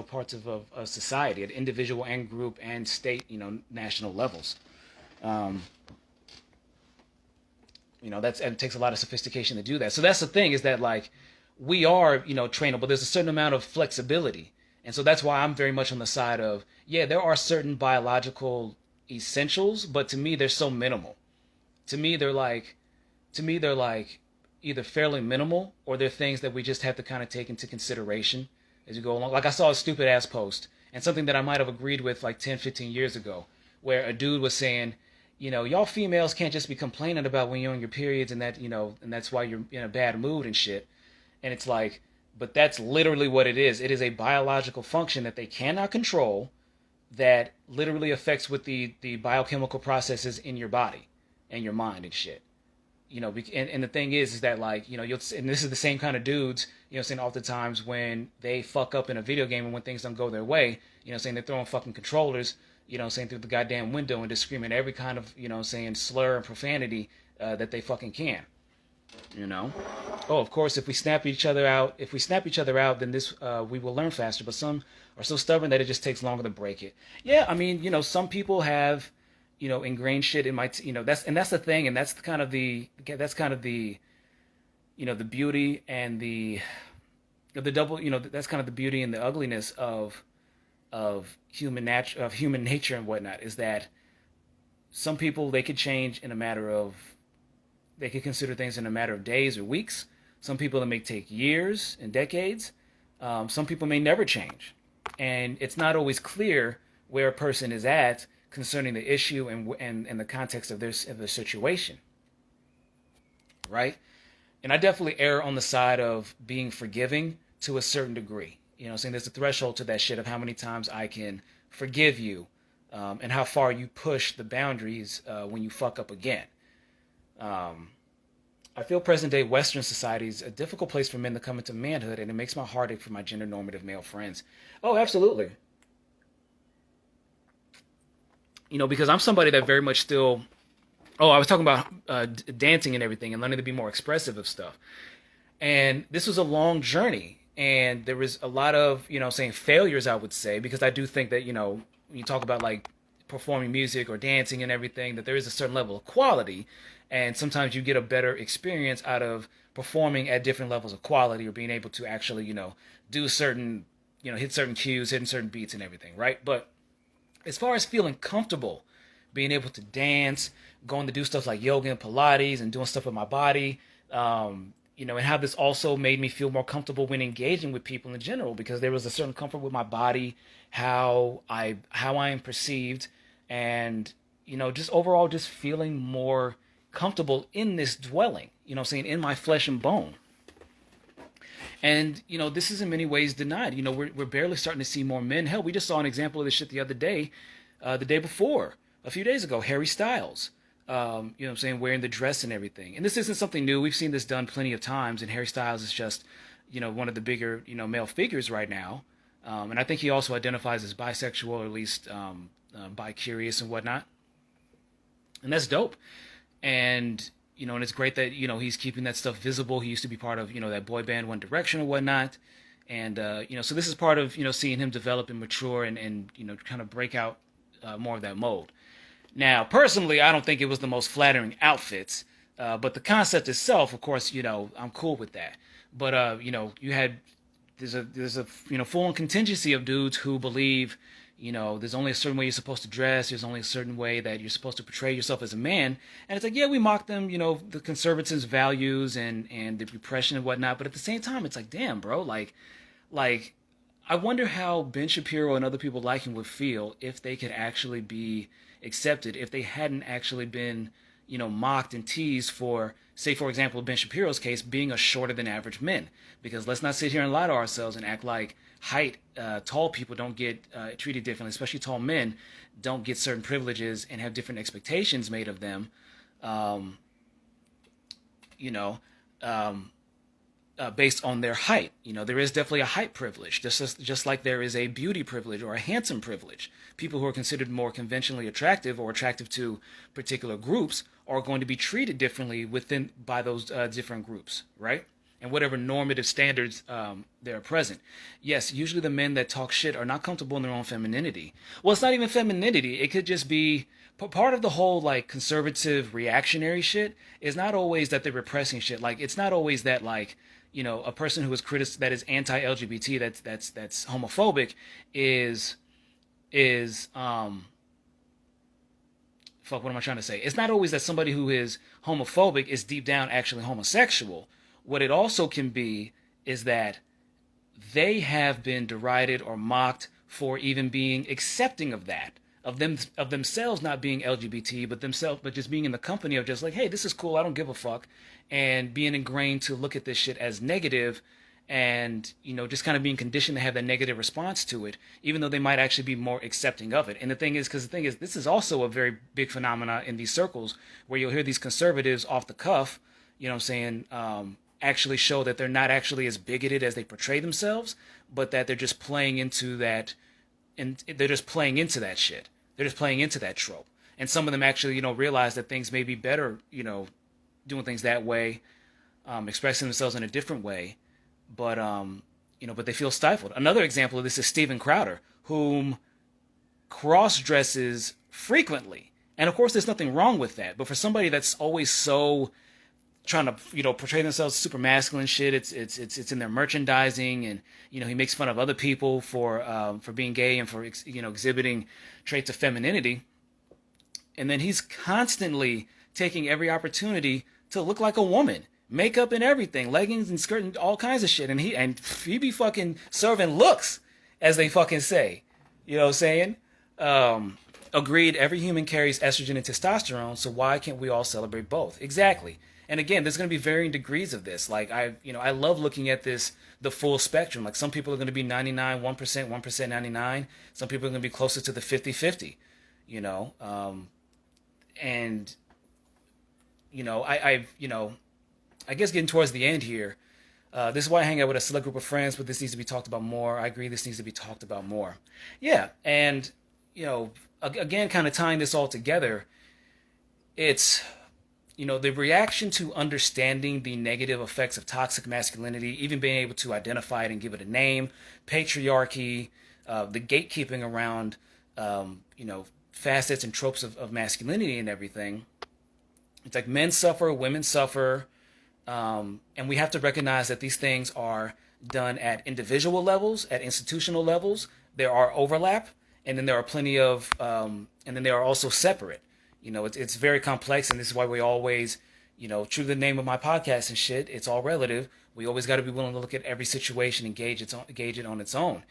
parts of society at individual and group and state, national levels. It takes a lot of sophistication to do that. So that's the thing, is that like we are, trainable. There's a certain amount of flexibility. And so that's why I'm very much on the side of, yeah, there are certain biological essentials, but to me, they're so minimal. To me, they're like either fairly minimal, or they're things that we just have to kind of take into consideration as you go along. Like I saw a stupid ass post, and something that I might have agreed with like 10, 15 years ago, where a dude was saying, y'all females can't just be complaining about when you're on your periods, and that, and that's why you're in a bad mood and shit. And it's like, but that's literally what it is. It is a biological function that they cannot control, that literally affects with the biochemical processes in your body and your mind and shit. And the thing is that like, and this is the same kind of dudes, saying oftentimes when they fuck up in a video game and when things don't go their way, saying they're throwing fucking controllers, saying through the goddamn window and just screaming every kind of, saying slur and profanity that they fucking can. Oh, of course, if we snap each other out, then this we will learn faster. But some are so stubborn that it just takes longer to break it. Yeah, I mean, some people have, ingrained shit in my, that's the thing, and that's kind of the the beauty and the double, that's kind of the beauty and the ugliness of human nature and whatnot, is that some people, they could change in a matter of, they could consider things in a matter of days or weeks. Some people, it may take years and decades. Some people may never change. And it's not always clear where a person is at concerning the issue and the context of their situation. Right? And I definitely err on the side of being forgiving to a certain degree. Saying there's a threshold to that shit of how many times I can forgive you, and how far you push the boundaries when you fuck up again. I feel present-day Western society is a difficult place for men to come into manhood, and it makes my heart ache for my gender-normative male friends. Oh, absolutely. because I'm somebody that very much still. Oh, I was talking about dancing and everything, and learning to be more expressive of stuff. And this was a long journey, and there was a lot of saying failures, I would say, because I do think that when you talk about like performing music or dancing and everything, that there is a certain level of quality, and sometimes you get a better experience out of performing at different levels of quality, or being able to actually do certain hit certain cues, hitting certain beats and everything, right? But as far as feeling comfortable, being able to dance, going to do stuff like yoga and Pilates, and doing stuff with my body, and how this also made me feel more comfortable when engaging with people in general, because there was a certain comfort with my body, how I am perceived, and just overall just feeling more comfortable in this dwelling, saying in my flesh and bone. And this is in many ways denied. We're barely starting to see more men. Hell, we just saw an example of this shit the other day, the day before, a few days ago, Harry Styles. Wearing the dress and everything. And this isn't something new. We've seen this done plenty of times, and Harry Styles is just, one of the bigger, male figures right now. And I think he also identifies as bisexual, or at least bi-curious and whatnot. And that's dope. And, and it's great that, he's keeping that stuff visible. He used to be part of, that boy band One Direction or whatnot. And, so this is part of, seeing him develop and mature, and kind of break out more of that mold. Now, personally, I don't think it was the most flattering outfits, but the concept itself, of course, I'm cool with that. But there's a full-on contingency of dudes who believe, there's only a certain way you're supposed to dress, there's only a certain way that you're supposed to portray yourself as a man, and it's like, yeah, we mock them, the conservatives' values and the repression and whatnot, but at the same time, it's like, damn, bro, like, I wonder how Ben Shapiro and other people like him would feel if they could actually be accepted, if they hadn't actually been, mocked and teased for, say, for example, Ben Shapiro's case, being a shorter than average men. Because let's not sit here and lie to ourselves and act like tall people don't get treated differently, especially tall men don't get certain privileges and have different expectations made of them. Based on their height. There is definitely a height privilege, just like there is a beauty privilege or a handsome privilege. People who are considered more conventionally attractive or attractive to particular groups are going to be treated differently by those different groups, right? And whatever normative standards that are present. Yes, usually the men that talk shit are not comfortable in their own femininity. Well, it's not even femininity. It could just be part of the whole like conservative reactionary shit is not always that they're repressing shit. Like it's not always that like a person who is that is anti-LGBT, that's homophobic, is fuck. What am I trying to say? It's not always that somebody who is homophobic is deep down actually homosexual. What it also can be is that they have been derided or mocked for even being accepting of that, of themselves not being LGBT, but just being in the company of just like, hey, this is cool, I don't give a fuck, and being ingrained to look at this shit as negative, and just kind of being conditioned to have that negative response to it, even though they might actually be more accepting of it. And the thing is, this is also a very big phenomena in these circles where you'll hear these conservatives off the cuff, actually show that they're not actually as bigoted as they portray themselves, but that they're just playing into that. And they're just playing into that shit. They're just playing into that trope. And some of them actually, realize that things may be better, doing things that way, expressing themselves in a different way. But, but they feel stifled. Another example of this is Steven Crowder, whom cross-dresses frequently. And of course, there's nothing wrong with that. But for somebody that's always so trying to portray themselves super masculine shit, it's in their merchandising, and he makes fun of other people for being gay and for exhibiting traits of femininity, and then he's constantly taking every opportunity to look like a woman, makeup and everything, leggings and skirt and all kinds of shit, and he be fucking serving looks, as they fucking say. You know what I'm saying? Agreed, every human carries estrogen and testosterone, so why can't we all celebrate both? Exactly. And again, there's going to be varying degrees of this. Like I love looking at the full spectrum. Like some people are going to be 99, 1%, 1%, 99. Some people are going to be closer to the 50-50, and, I guess getting towards the end here, this is why I hang out with a select group of friends, but this needs to be talked about more. I agree, this needs to be talked about more. Yeah. And, again, kind of tying this all together, it's, the reaction to understanding the negative effects of toxic masculinity, even being able to identify it and give it a name, patriarchy, the gatekeeping around, facets and tropes of masculinity and everything. It's like men suffer, women suffer, and we have to recognize that these things are done at individual levels, at institutional levels. There are overlap, and then there are plenty of, and then they are also separate. It's very complex, and this is why we always, true to the name of my podcast and shit, it's all relative. We always got to be willing to look at every situation and gauge it on its own.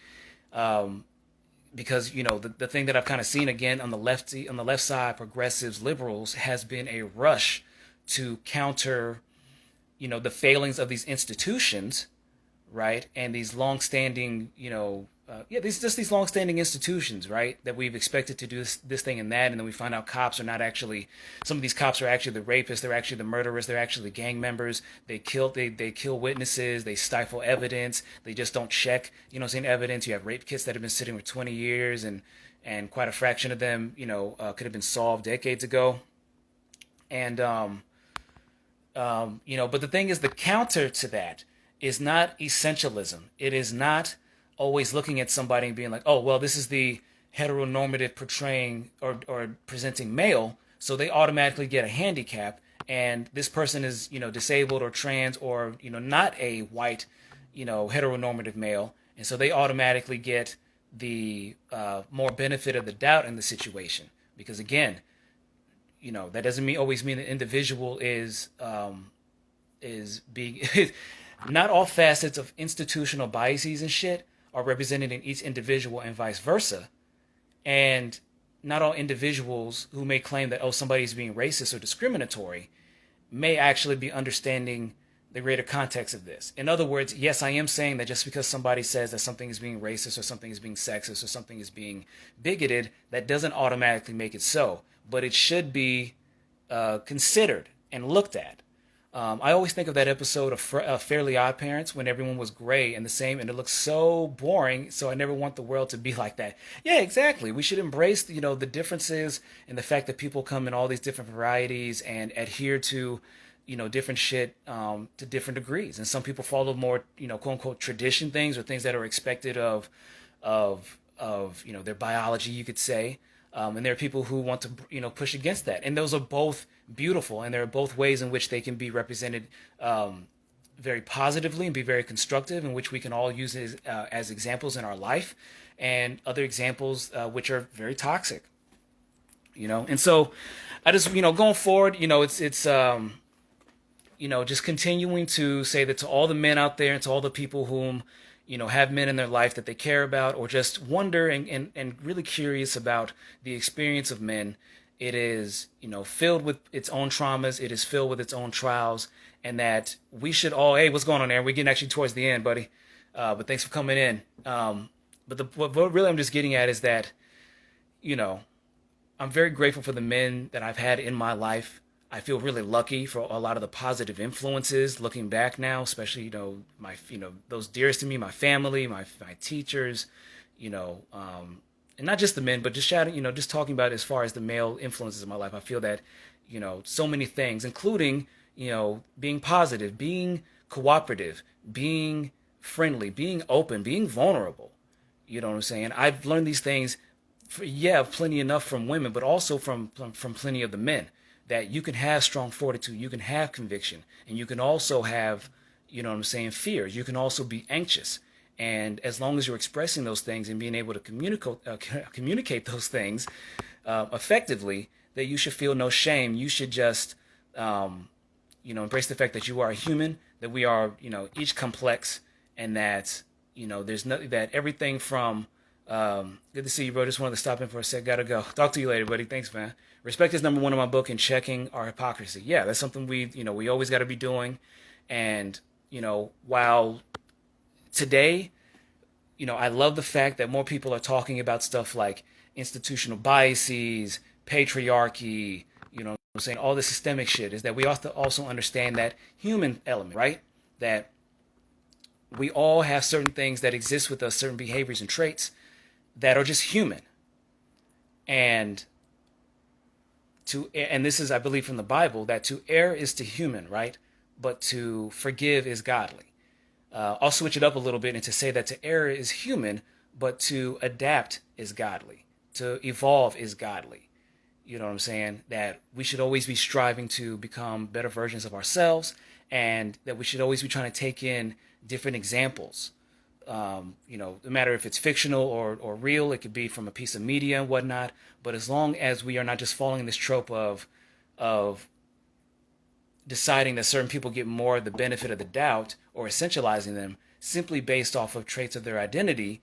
Because the thing that I've kind of seen again on the left side, progressives, liberals, has been a rush to counter, the failings of these institutions, right, and these long-standing, these long-standing institutions, right, that we've expected to do this thing and that, and then we find out cops are not actually. Some of these cops are actually the rapists. They're actually the murderers. They're actually the gang members. They kill witnesses. They stifle evidence. They just don't check, evidence. You have rape kits that have been sitting for 20 years, and quite a fraction of them, could have been solved decades ago. And but the thing is, the counter to that is not essentialism. It is not always looking at somebody and being like, oh, well, this is the heteronormative portraying or presenting male, so they automatically get a handicap, and this person is, disabled or trans or, not a white, heteronormative male, and so they automatically get the more benefit of the doubt in the situation. Because again, that doesn't always mean the individual is being not all facets of institutional biases and shit are represented in each individual and vice versa. And not all individuals who may claim that, oh, somebody's being racist or discriminatory may actually be understanding the greater context of this. In other words, yes, I am saying that just because somebody says that something is being racist or something is being sexist or something is being bigoted, that doesn't automatically make it so. But it should be considered and looked at. I always think of that episode of Fairly Odd Parents when everyone was gray and the same, and it looks so boring. So I never want the world to be like that. Yeah, exactly. We should embrace, the differences and the fact that people come in all these different varieties and adhere to, different shit to different degrees. And some people follow more, quote unquote tradition things or things that are expected of their biology, you could say. And there are people who want to, push against that. And those are both beautiful, and there are both ways in which they can be represented very positively and be very constructive, in which we can all use as examples in our life, and other examples which are very toxic. And so I just, going forward, it's just continuing to say that to all the men out there and to all the people whom, have men in their life that they care about, or just wonder and really curious about the experience of men. It is, filled with its own traumas. It is filled with its own trials, and that we should all, hey, what's going on there? We're getting actually towards the end, buddy. But thanks for coming in. But what really I'm just getting at is that, I'm very grateful for the men that I've had in my life. I feel really lucky for a lot of the positive influences looking back now, especially, my, those dearest to me, my family, my teachers, and not just the men, but just shouting, just talking about as far as the male influences in my life. I feel that, so many things, including, being positive, being cooperative, being friendly, being open, being vulnerable. You know what I'm saying? I've learned these things, plenty enough from women, but also from plenty of the men. That you can have strong fortitude, you can have conviction, and you can also have, fear. You can also be anxious. And as long as you're expressing those things and being able to communicate those things effectively, that you should feel no shame. You should just, embrace the fact that you are a human, that we are, each complex, and that, there's nothing, that everything from, good to see you, bro. Just wanted to stop in for a sec. Gotta go. Talk to you later, buddy. Thanks, man. Respect is number one in my book, and checking our hypocrisy. Yeah, that's something we always got to be doing. And, while today, I love the fact that more people are talking about stuff like institutional biases, patriarchy, what I'm saying, all the systemic shit, is that we have to also understand that human element, right? That we all have certain things that exist with us, certain behaviors and traits that are just human. And and this is, I believe, from the Bible, that to err is to human, right? But to forgive is godly. I'll switch it up a little bit and to say that to err is human, but to adapt is godly. To evolve is godly. You know what I'm saying? That we should always be striving to become better versions of ourselves, and that we should always be trying to take in different examples. No matter if it's fictional or real, it could be from a piece of media and whatnot. But as long as we are not just following this trope of deciding that certain people get more of the benefit of the doubt or essentializing them simply based off of traits of their identity,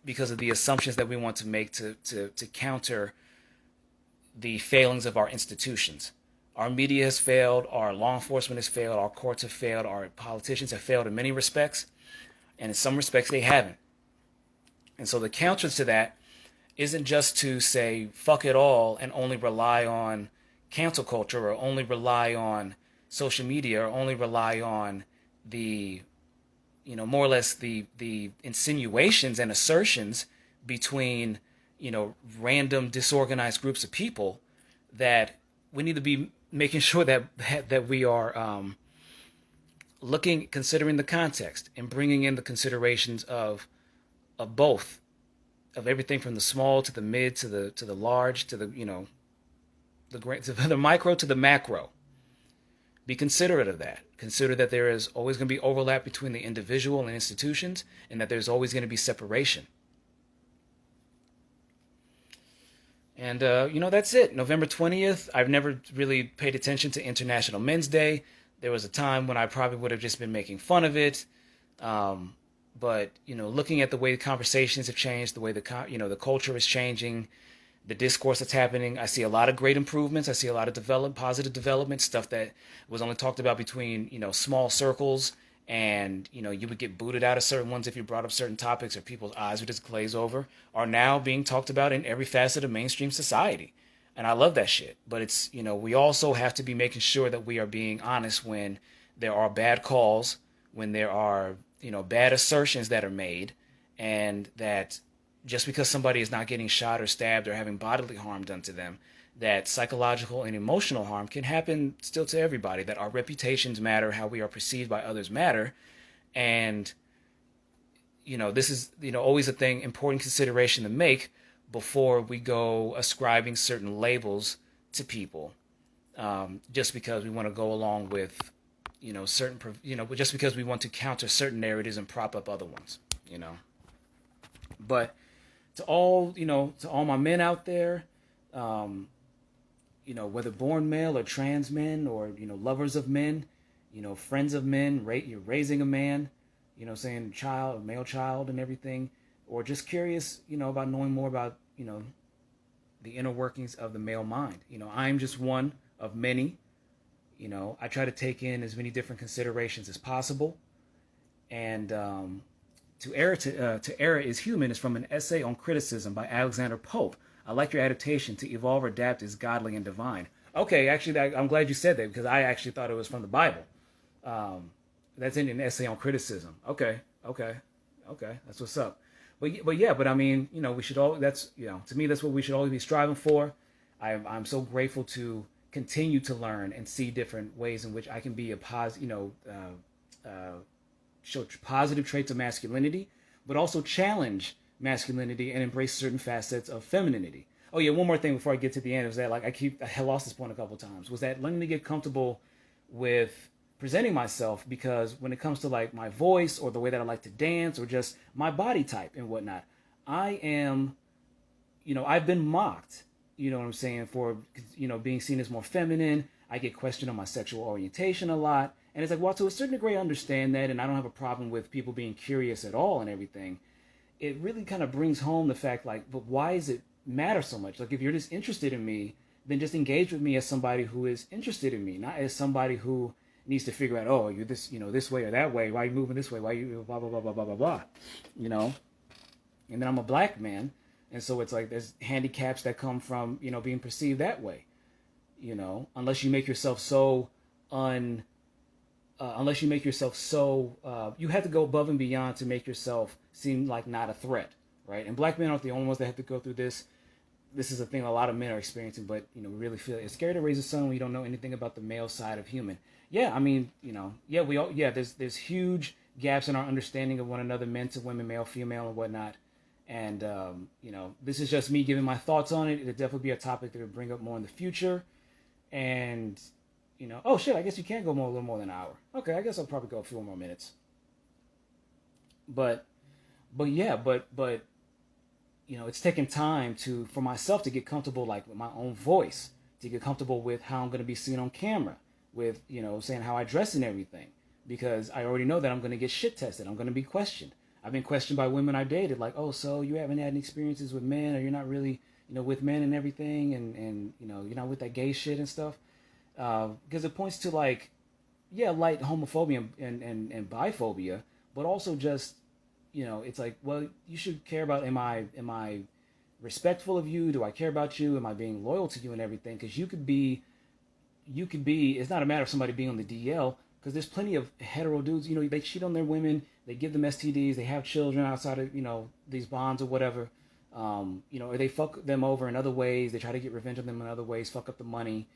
because of the assumptions that we want to make to counter the failings of our institutions. Our media has failed, our law enforcement has failed, our courts have failed, our politicians have failed in many respects, and in some respects they haven't. And so the counter to that isn't just to say fuck it all and only rely on cancel culture or only rely on social media or only rely on the more or less the insinuations and assertions between random disorganized groups of people. That we need to be making sure that we are considering the context and bringing in the considerations of both, of everything from the small to the mid to the large to the the great, to the micro to the macro. Be considerate of that. Consider that there is always going to be overlap between the individual and institutions, and that there's always going to be separation. And, that's it. November 20th, I've never really paid attention to International Men's Day. There was a time when I probably would have just been making fun of it. But, looking at the way the conversations have changed, the way the culture is changing, the discourse that's happening, I see a lot of great improvements. I see a lot of positive development, stuff that was only talked about between, small circles. And, you would get booted out of certain ones if you brought up certain topics, or people's eyes would just glaze over, are now being talked about in every facet of mainstream society. And I love that shit. But it's, we also have to be making sure that we are being honest when there are bad calls, when there are, bad assertions that are made, and that just because somebody is not getting shot or stabbed or having bodily harm done to them, that psychological and emotional harm can happen still to everybody, that our reputations matter, how we are perceived by others matter. And, this is, always a important consideration to make before we go ascribing certain labels to people, just because we want to go along with, just because we want to counter certain narratives and prop up other ones, But to all my men out there, whether born male or trans men or, lovers of men, friends of men, you're raising a man, saying child, male child and everything, or just curious, about knowing more about, the inner workings of the male mind. I'm just one of many. I try to take in as many different considerations as possible. And to err is human is from an essay on criticism by Alexander Pope. I like your adaptation. To evolve or adapt is godly and divine. Okay, actually, I'm glad you said that, because I actually thought it was from the Bible. That's in an essay on criticism. Okay, that's what's up. But I mean, we should all. That's to me, that's what we should always be striving for. I'm so grateful to continue to learn and see different ways in which I can be a show positive traits of masculinity, but also challenge masculinity and embrace certain facets of femininity. Oh yeah, one more thing before I get to the end is that I lost this point a couple of times, was that learning to get comfortable with presenting myself, because when it comes to like my voice or the way that I like to dance or just my body type and whatnot, I am, I've been mocked, what I'm saying, for, being seen as more feminine. I get questioned on my sexual orientation a lot. And it's like, well, to a certain degree, I understand that, and I don't have a problem with people being curious at all and everything. It really kind of brings home the fact, like, but why does it matter so much? Like, if you're just interested in me, then just engage with me as somebody who is interested in me, not as somebody who needs to figure out, oh, you're this, this way or that way. Why are you moving this way? Why are you blah, blah, blah, blah, blah, blah, blah, And then I'm a black man, and so it's like there's handicaps that come from, being perceived that way, unless you make yourself so you have to go above and beyond to make yourself seem like not a threat, right? And black men aren't the only ones that have to go through this. this is a thing a lot of men are experiencing, but we really feel it's scary to raise a son when you don't know anything about the male side of human. Yeah, I mean, yeah, we all, yeah, there's huge gaps in our understanding of one another, men to women, male, female, and whatnot. And this is just me giving my thoughts on it. It'll definitely be a topic that we'll bring up more in the future. And oh shit, I guess you can't go a little more than an hour. Okay, I guess I'll probably go a few more minutes. But yeah, but it's taken time for myself to get comfortable, like with my own voice, to get comfortable with how I'm going to be seen on camera, with saying how I dress and everything, because I already know that I'm going to get shit tested. I'm going to be questioned. I've been questioned by women I dated, like, oh, so you haven't had any experiences with men, or you're not really with men and everything, and you're not with that gay shit and stuff, because it points to, like, yeah, light homophobia and biphobia, but also just it's like, well, you should care about, am I respectful of you? Do I care about you? Am I being loyal to you and everything? Because you could be, it's not a matter of somebody being on the DL, because there's plenty of hetero dudes, they cheat on their women, they give them STDs, they have children outside of, these bonds or whatever, or they fuck them over in other ways, they try to get revenge on them in other ways, fuck up the money,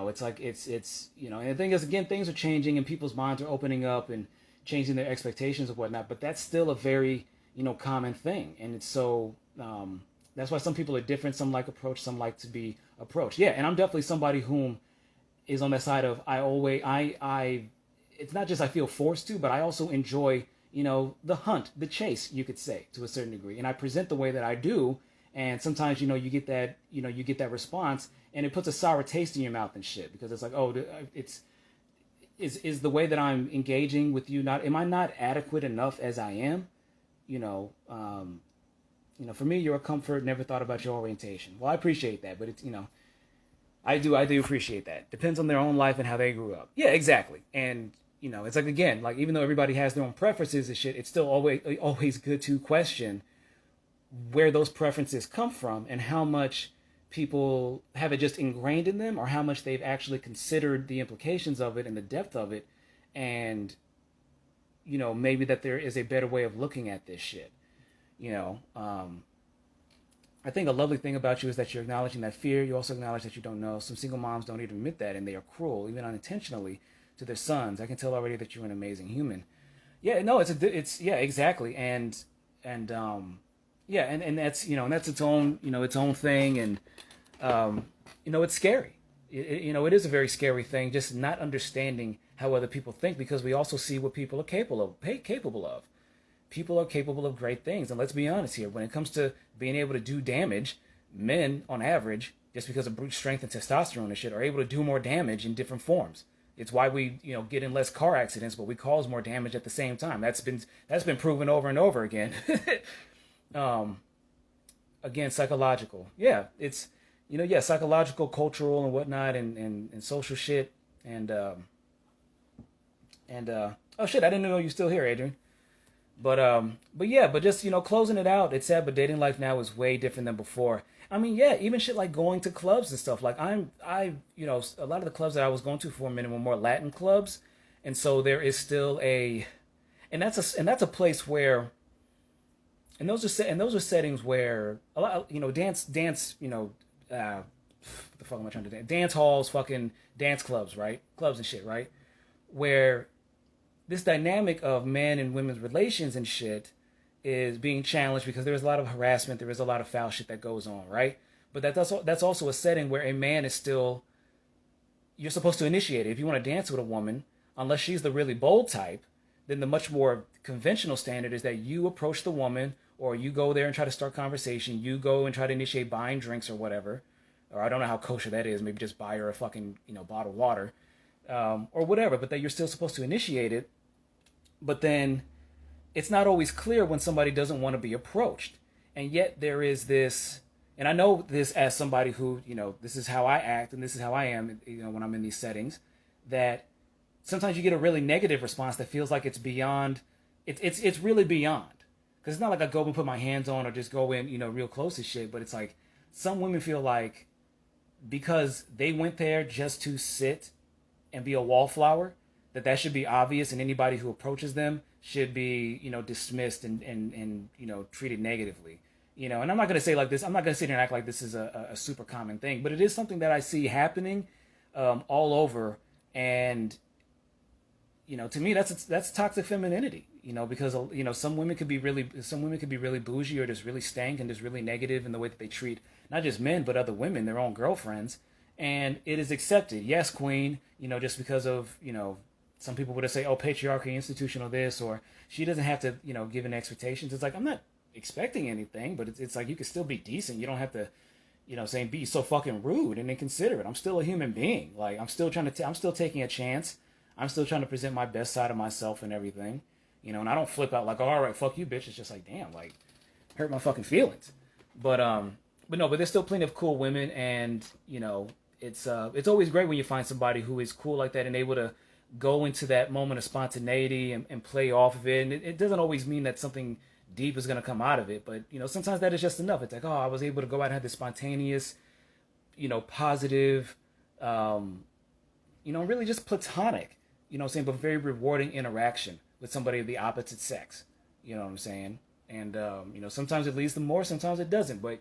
it's like, it's and the thing is, again, things are changing and people's minds are opening up and changing their expectations and whatnot, but that's still a very, common thing. And it's so, that's why some people are different. Some like approach, some like to be approached. Yeah, and I'm definitely somebody whom is on that side of, it's not just I feel forced to, but I also enjoy, the hunt, the chase, you could say, to a certain degree. And I present the way that I do, and sometimes, you get that response, and it puts a sour taste in your mouth and shit, because it's like, oh, is the way that I'm engaging with you am I not adequate enough as I am? For me, you're a comfort. Never thought about your orientation. Well, I appreciate that, but it's, I do appreciate that. Depends on their own life and how they grew up. Yeah, exactly. And it's like, again, like, even though everybody has their own preferences and shit, it's still always good to question where those preferences come from and how much people have it just ingrained in them, or how much they've actually considered the implications of it and the depth of it, and maybe that there is a better way of looking at this shit. I think a lovely thing about you is that you're acknowledging that fear. You also acknowledge that you don't know. Some single moms don't even admit that, and they are cruel, even unintentionally, to their sons. I can tell already that you're an amazing human. Yeah, no, it's yeah, exactly, and yeah, and that's and that's its own its own thing, and it's scary. It is a very scary thing, just not understanding how other people think, because we also see what people are capable of. People are capable of great things, and let's be honest here. When it comes to being able to do damage, men, on average, just because of brute strength and testosterone and shit, are able to do more damage in different forms. It's why we, get in less car accidents, but we cause more damage at the same time. That's been proven over and over again. Again, psychological. Yeah, it's psychological, cultural, and whatnot, and social shit, and oh shit, I didn't know you were still here, Adrian. But yeah, but just closing it out. It's sad, but dating life now is way different than before. I mean, yeah, even shit like going to clubs and stuff. Like a lot of the clubs that I was going to for a minute were more Latin clubs, and so there is still and that's a place where, and those are settings where a lot, dance, what the fuck am I trying to do? Dance halls, fucking dance clubs, right? Clubs and shit, right? Where this dynamic of men and women's relations and shit is being challenged, because there is a lot of harassment, there is a lot of foul shit that goes on, right? But that's also a setting where a man is still, you're supposed to initiate it. If you want to dance with a woman, unless she's the really bold type, then the much more conventional standard is that you approach the woman, or you go there and try to start conversation, you go and try to initiate buying drinks or whatever, or I don't know how kosher that is, maybe just buy her a fucking bottle of water, or whatever, but that you're still supposed to initiate it. But then it's not always clear when somebody doesn't want to be approached. And yet there is this, and I know this as somebody who, this is how I act and this is how I am, when I'm in these settings, that sometimes you get a really negative response that feels like it's beyond, it's really beyond. Because it's not like I go and put my hands on, or just go in, real close to shit, but it's like some women feel like because they went there just to sit and be a wallflower, that should be obvious, and anybody who approaches them should be, dismissed and treated negatively. And I'm not going to say like this, I'm not going to sit here and act like this is a super common thing, but it is something that I see happening all over. And to me, that's toxic femininity. Because some women could be really bougie or just really stank and just really negative in the way that they treat not just men but other women, their own girlfriends, and it is accepted. Yes, queen. Just because of some people would say, oh, patriarchy, institutional this, or she doesn't have to give an expectations. It's like, I'm not expecting anything, but it's like you can still be decent. You don't have to saying be so fucking rude and inconsiderate. I'm still a human being. Like I'm still I'm still taking a chance. I'm still trying to present my best side of myself and everything, and I don't flip out like, oh, all right, fuck you, bitch. It's just like, damn, like, hurt my fucking feelings. But there's still plenty of cool women, and it's always great when you find somebody who is cool like that and able to go into that moment of spontaneity and play off of it. And it doesn't always mean that something deep is going to come out of it, but sometimes that is just enough. It's like, oh, I was able to go out and have this spontaneous, positive, really just platonic, but very rewarding interaction with somebody of the opposite sex. You know what I'm saying? And sometimes it leads to more, sometimes it doesn't. But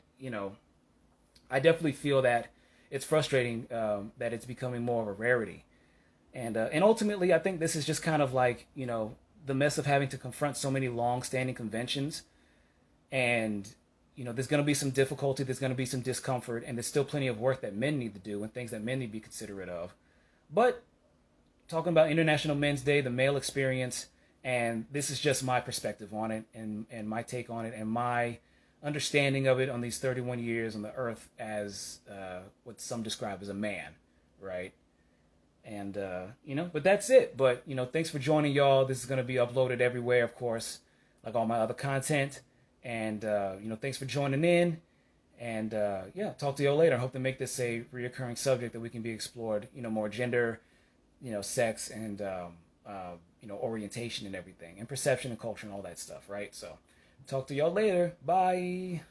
I definitely feel that it's frustrating that it's becoming more of a rarity. And ultimately, I think this is just kind of like the mess of having to confront so many long-standing conventions. And there's going to be some difficulty, there's going to be some discomfort, and there's still plenty of work that men need to do and things that men need to be considerate of. But talking about International Men's Day, the male experience, and this is just my perspective on it and my take on it and my understanding of it on these 31 years on the earth as what some describe as a man, right? And, but that's it. But, thanks for joining, y'all. This is going to be uploaded everywhere, of course, like all my other content. And, thanks for joining in. And, talk to y'all later. I hope to make this a reoccurring subject that we can be explored, more gender, sex and, orientation and everything, and perception and culture and all that stuff, right? So talk to y'all later. Bye.